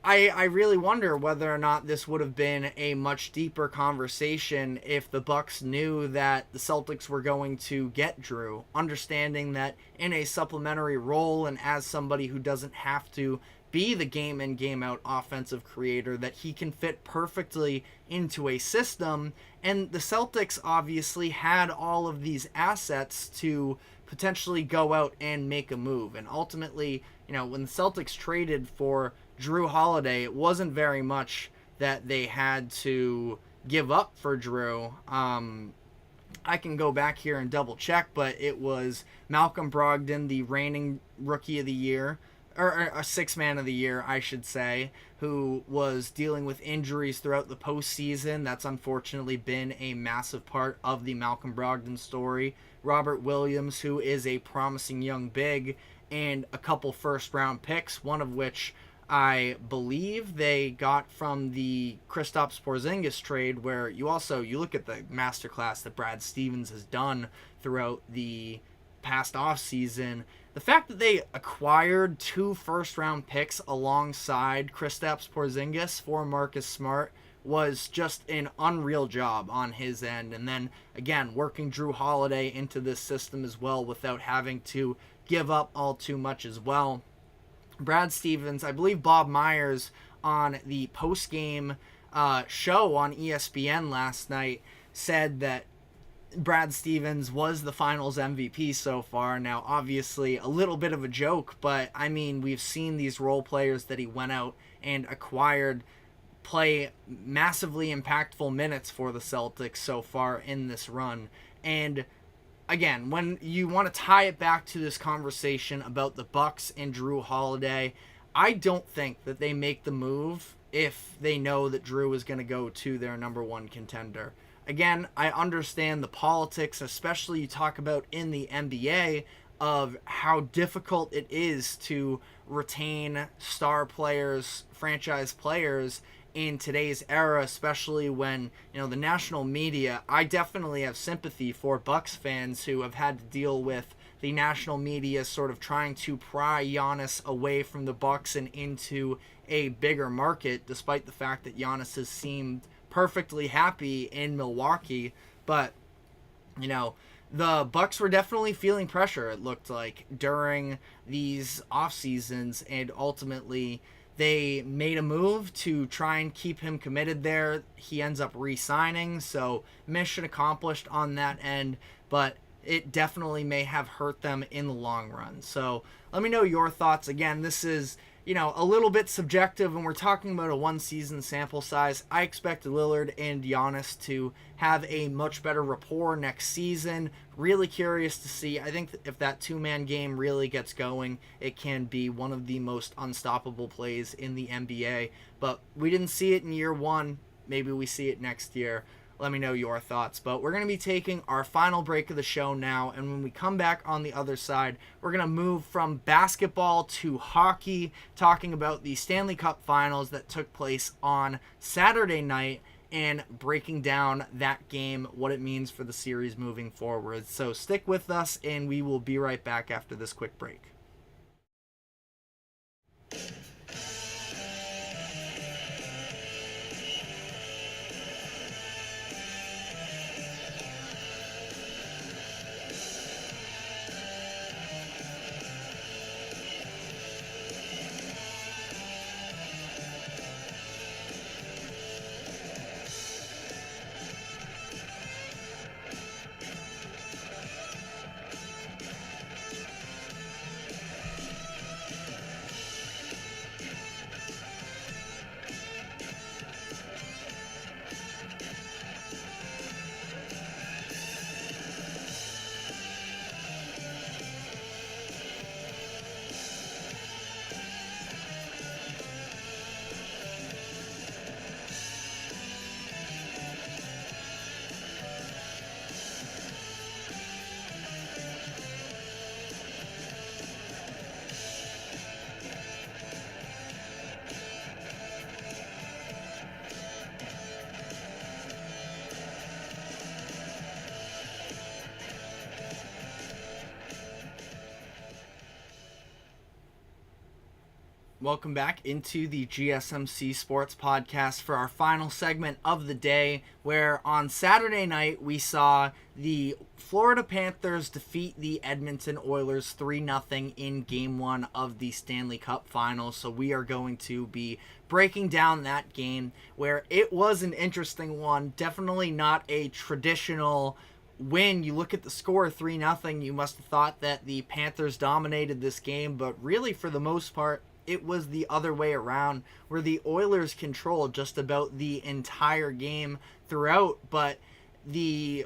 I really wonder whether or not this would have been a much deeper conversation if the Bucks knew that the Celtics were going to get Jrue, understanding that in a supplementary role and as somebody who doesn't have to be the game in, game out offensive creator, that he can fit perfectly into a system. And the Celtics obviously had all of these assets to potentially go out and make a move. And ultimately, when the Celtics traded for Jrue Holiday, it wasn't very much that they had to give up for Jrue. I can go back here and double check, but it was Malcolm Brogdon, the reigning Rookie of the Year, or a Sixth Man of the Year, I should say, who was dealing with injuries throughout the postseason. That's unfortunately been a massive part of the Malcolm Brogdon story. Robert Williams, who is a promising young big, and a couple first-round picks, one of which I believe they got from the Kristaps Porzingis trade, where you look at the masterclass that Brad Stevens has done throughout the past offseason. The fact that they acquired 2 first-round picks alongside Kristaps Porzingis for Marcus Smart was just an unreal job on his end. And then, again, working Jrue Holiday into this system as well without having to give up all too much as well. Brad Stevens, I believe Bob Myers on the post-game show on ESPN last night said that Brad Stevens was the finals MVP so far. Now, obviously, a little bit of a joke, but I mean, we've seen these role players that he went out and acquired play massively impactful minutes for the Celtics so far in this run. And again, when you want to tie it back to this conversation about the Bucks and Jrue Holiday, I don't think that they make the move if they know that Jrue is going to go to their number one contender. Again, I understand the politics, especially you talk about in the NBA, of how difficult it is to retain star players, franchise players in today's era, especially when, the national media, I definitely have sympathy for Bucks fans who have had to deal with the national media sort of trying to pry Giannis away from the Bucks and into a bigger market, despite the fact that Giannis has seemed perfectly happy in Milwaukee. But, the Bucks were definitely feeling pressure, it looked like, during these off seasons, and ultimately they made a move to try and keep him committed there. He ends up re-signing, so mission accomplished on that end, but it definitely may have hurt them in the long run. So let me know your thoughts. Again, this is, a little bit subjective, and we're talking about a one-season sample size. I expect Lillard and Giannis to have a much better rapport next season. Really curious to see. I think if that two-man game really gets going, it can be one of the most unstoppable plays in the NBA. But we didn't see it in year one. Maybe we see it next year. Let me know your thoughts. But we're going to be taking our final break of the show now, and when we come back on the other side, we're going to move from basketball to hockey, talking about the Stanley Cup Finals that took place on Saturday night and breaking down that game, what it means for the series moving forward. So stick with us, and we will be right back after this quick break. Welcome back into the GSMC Sports Podcast for our final segment of the day, where on Saturday night we saw the Florida Panthers defeat the Edmonton Oilers 3-0 in Game 1 of the Stanley Cup Finals. So we are going to be breaking down that game, where it was an interesting one. Definitely not a traditional win. You look at the score, 3-0, you must have thought that the Panthers dominated this game, but really for the most part, it was the other way around, where the Oilers controlled just about the entire game throughout, but the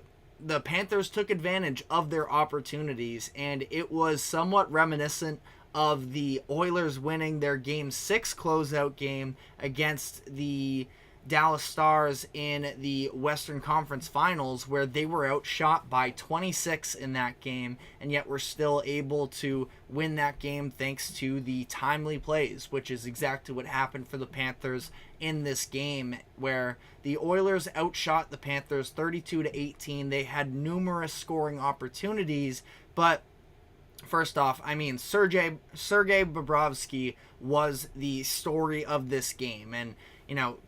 Panthers took advantage of their opportunities, and it was somewhat reminiscent of the Oilers winning their Game 6 closeout game against the Dallas Stars in the Western Conference Finals, where they were outshot by 26 in that game, and yet were still able to win that game thanks to the timely plays, which is exactly what happened for the Panthers in this game, where the Oilers outshot the Panthers 32-18. They had numerous scoring opportunities, but first off, I mean, Sergei Bobrovsky was the story of this game, and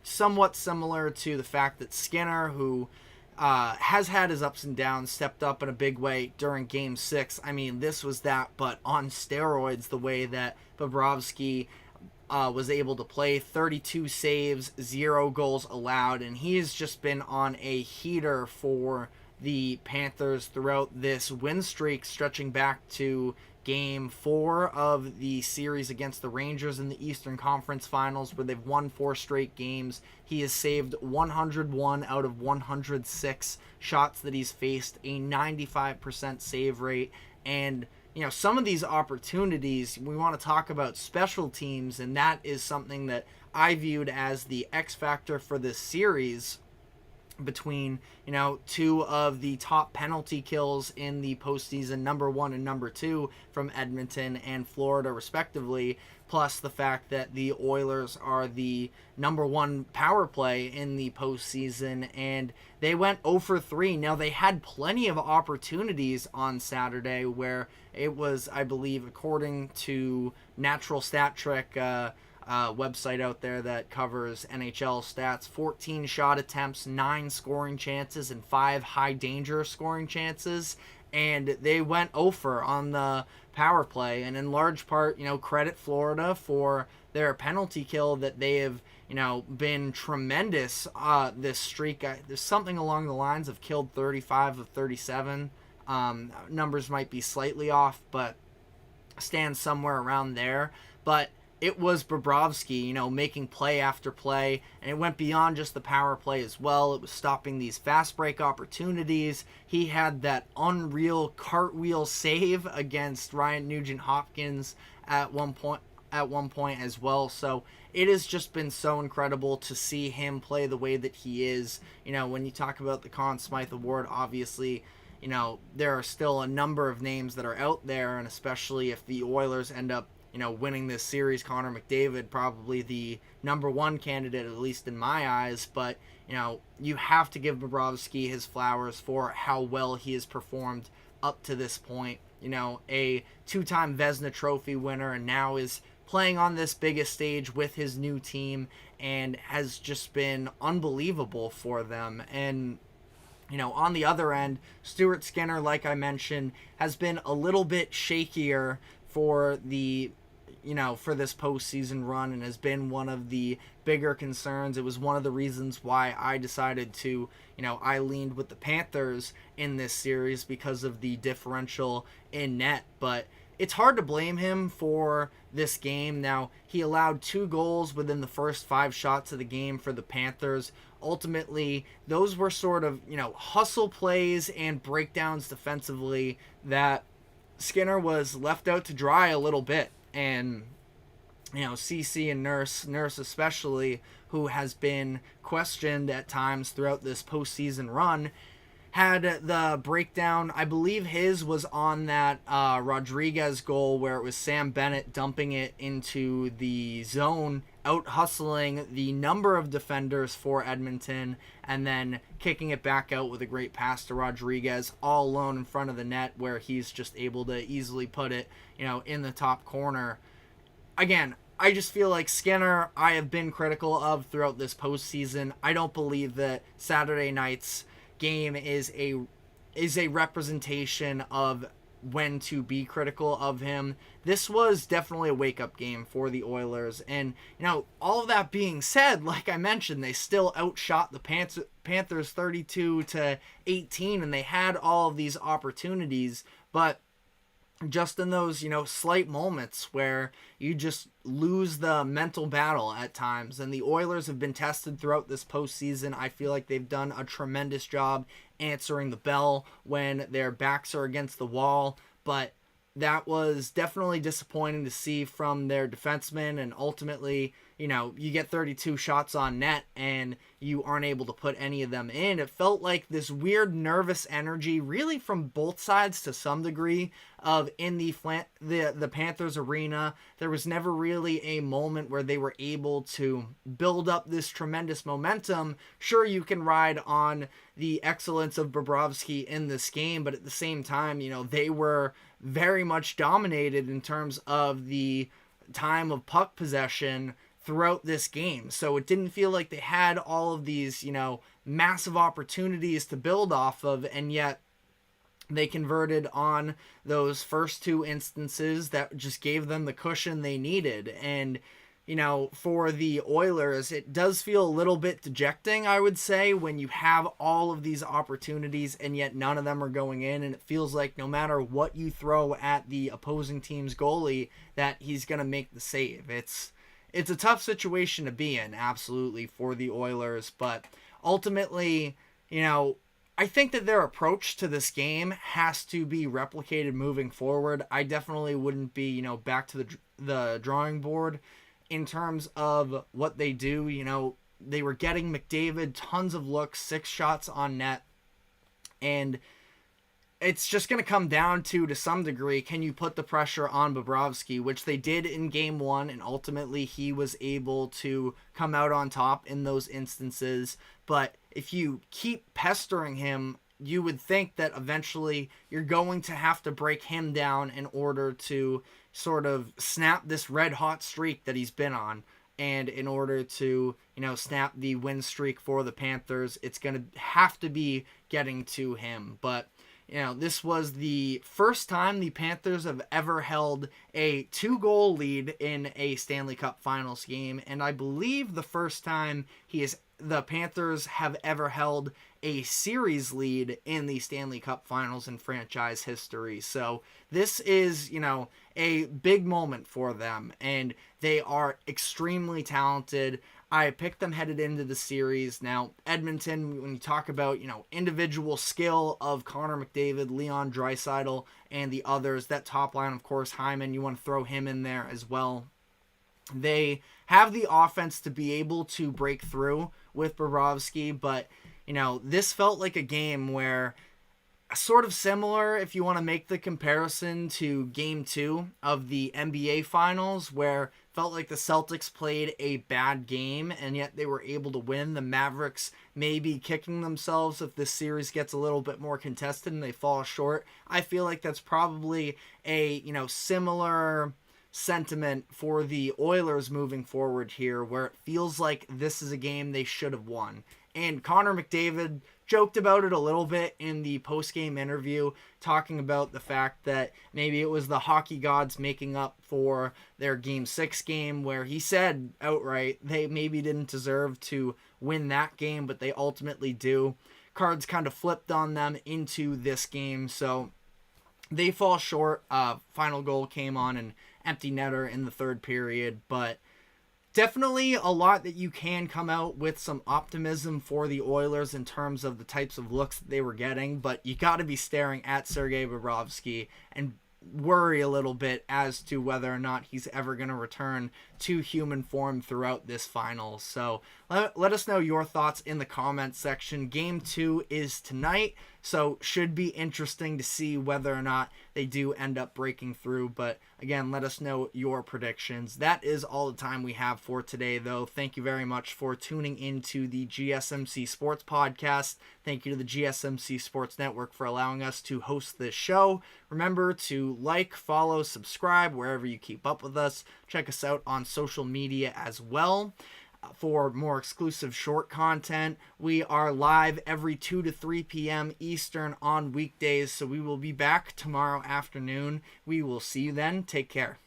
somewhat similar to the fact that Skinner, who has had his ups and downs, stepped up in a big way during Game 6. I mean, this was that, but on steroids, the way that Bobrovsky was able to play. 32 saves, 0 goals allowed, and he has just been on a heater for the Panthers throughout this win streak, stretching back to Game 4 of the series against the Rangers in the Eastern Conference Finals, where they've won 4 straight games. He has saved 101 out of 106 shots that he's faced, a 95% save rate. And some of these opportunities, we want to talk about special teams, and that is something that I viewed as the X factor for this series, between two of the top penalty kills in the postseason, number 1 and number 2 from Edmonton and Florida respectively, plus the fact that the Oilers are the number 1 power play in the postseason, and they went 0 for 3. Now, they had plenty of opportunities on Saturday, where it was, I believe, according to Natural Stat Trick, website out there that covers NHL stats, 14 shot attempts, 9 scoring chances, and 5 high danger scoring chances, and they went 0 for on the power play, and in large part, credit Florida for their penalty kill, that they have, been tremendous this streak. There's something along the lines of killed 35 of 37. Numbers might be slightly off, but stands somewhere around there. But it was Bobrovsky, making play after play, and it went beyond just the power play as well. It was stopping these fast break opportunities. He had that unreal cartwheel save against Ryan Nugent-Hopkins at one point as well. So it has just been so incredible to see him play the way that he is. When you talk about the Conn Smythe Award, obviously, there are still a number of names that are out there, and especially if the Oilers end up winning this series, Connor McDavid, probably the number 1 candidate, at least in my eyes. But, you have to give Bobrovsky his flowers for how well he has performed up to this point. A 2-time Vezina Trophy winner, and now is playing on this biggest stage with his new team, and has just been unbelievable for them. And, on the other end, Stuart Skinner, like I mentioned, has been a little bit shakier for for this postseason run, and has been one of the bigger concerns. It was one of the reasons why I decided to, I leaned with the Panthers in this series, because of the differential in net. But it's hard to blame him for this game. Now, he allowed 2 goals within the first 5 shots of the game for the Panthers. Ultimately, those were sort of, hustle plays and breakdowns defensively that Skinner was left out to dry a little bit. And, CC and Nurse especially, who has been questioned at times throughout this postseason run, had the breakdown. I believe his was on that Rodriguez goal, where it was Sam Bennett dumping it into the zone, out hustling the number of defenders for Edmonton, and then kicking it back out with a great pass to Rodriguez, all alone in front of the net, where he's just able to easily put it, in the top corner. Again, I just feel like Skinner, I have been critical of throughout this postseason. I don't believe that Saturday night's game is a representation of when to be critical of him. This was definitely a wake-up game for the Oilers. And, all of that being said, like I mentioned, they still outshot the Panthers 32-18, and they had all of these opportunities. But just in those, slight moments where you just lose the mental battle at times. And the Oilers have been tested throughout this postseason. I feel like they've done a tremendous job answering the bell when their backs are against the wall. But that was definitely disappointing to see from their defensemen. And ultimately, you get 32 shots on net and you aren't able to put any of them in. It felt like this weird nervous energy really from both sides to some degree of in the Panthers arena. There was never really a moment where they were able to build up this tremendous momentum. Sure, you can ride on the excellence of Bobrovsky in this game, but at the same time, they were very much dominated in terms of the time of puck possession throughout this game. So it didn't feel like they had all of these, massive opportunities to build off of, and yet they converted on those first two instances that just gave them the cushion they needed. And, for the Oilers, it does feel a little bit dejecting, I would say, when you have all of these opportunities and yet none of them are going in, and it feels like no matter what you throw at the opposing team's goalie, that he's going to make the save. It's a tough situation to be in, absolutely, for the Oilers, but ultimately, I think that their approach to this game has to be replicated moving forward. I definitely wouldn't be, back to the drawing board in terms of what they do. They were getting McDavid tons of looks, 6 shots on net, and it's just going to come down to some degree, can you put the pressure on Bobrovsky, which they did in game 1, and ultimately he was able to come out on top in those instances. But if you keep pestering him, you would think that eventually you're going to have to break him down in order to sort of snap this red hot streak that he's been on. And in order to, snap the win streak for the Panthers, it's going to have to be getting to him. But this was the first time the Panthers have ever held a 2-goal lead in a Stanley Cup Finals game, and I believe the first time the Panthers have ever held a series lead in the Stanley Cup Finals in franchise history. So this is, a big moment for them, and they are extremely talented. I picked them headed into the series. Now, Edmonton, when you talk about, individual skill of Connor McDavid, Leon Draisaitl, and the others, that top line, of course, Hyman, you want to throw him in there as well. They have the offense to be able to break through with Bobrovsky, but, this felt like a game where, sort of similar, if you want to make the comparison to Game 2 of the NBA Finals, where felt like the Celtics played a bad game and yet they were able to win. The Mavericks may be kicking themselves if this series gets a little bit more contested and they fall short. I feel like that's probably a, similar sentiment for the Oilers moving forward here, where it feels like this is a game they should have won. And Connor McDavid joked about it a little bit in the post-game interview, talking about the fact that maybe it was the hockey gods making up for their Game 6 game, where he said outright they maybe didn't deserve to win that game, but they ultimately do. Cards kind of flipped on them into this game, so they fall short. Final goal came on an empty netter in the third period, but definitely a lot that you can come out with some optimism for the Oilers in terms of the types of looks that they were getting, but you got to be staring at Sergei Bobrovsky and worry a little bit as to whether or not he's ever going to return to human form throughout this final. So let us know your thoughts in the comments section. Game 2 is tonight. So should be interesting to see whether or not they do end up breaking through. But again, let us know your predictions. That is all the time we have for today, though. Thank you very much for tuning into the GSMC Sports Podcast. Thank you to the GSMC Sports Network for allowing us to host this show. Remember to like, follow, subscribe wherever you keep up with us. Check us out on social media as well. For more exclusive short content, we are live every 2 to 3 p.m. Eastern on weekdays, so we will be back tomorrow afternoon. We will see you then. Take care.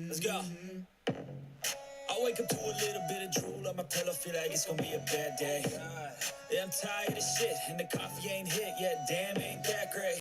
Let's go. I wake up to a little bit of drool on my pillow, feel like it's gonna be a bad day. Yeah, I'm tired of shit, and the coffee ain't hit yet, damn, ain't that great.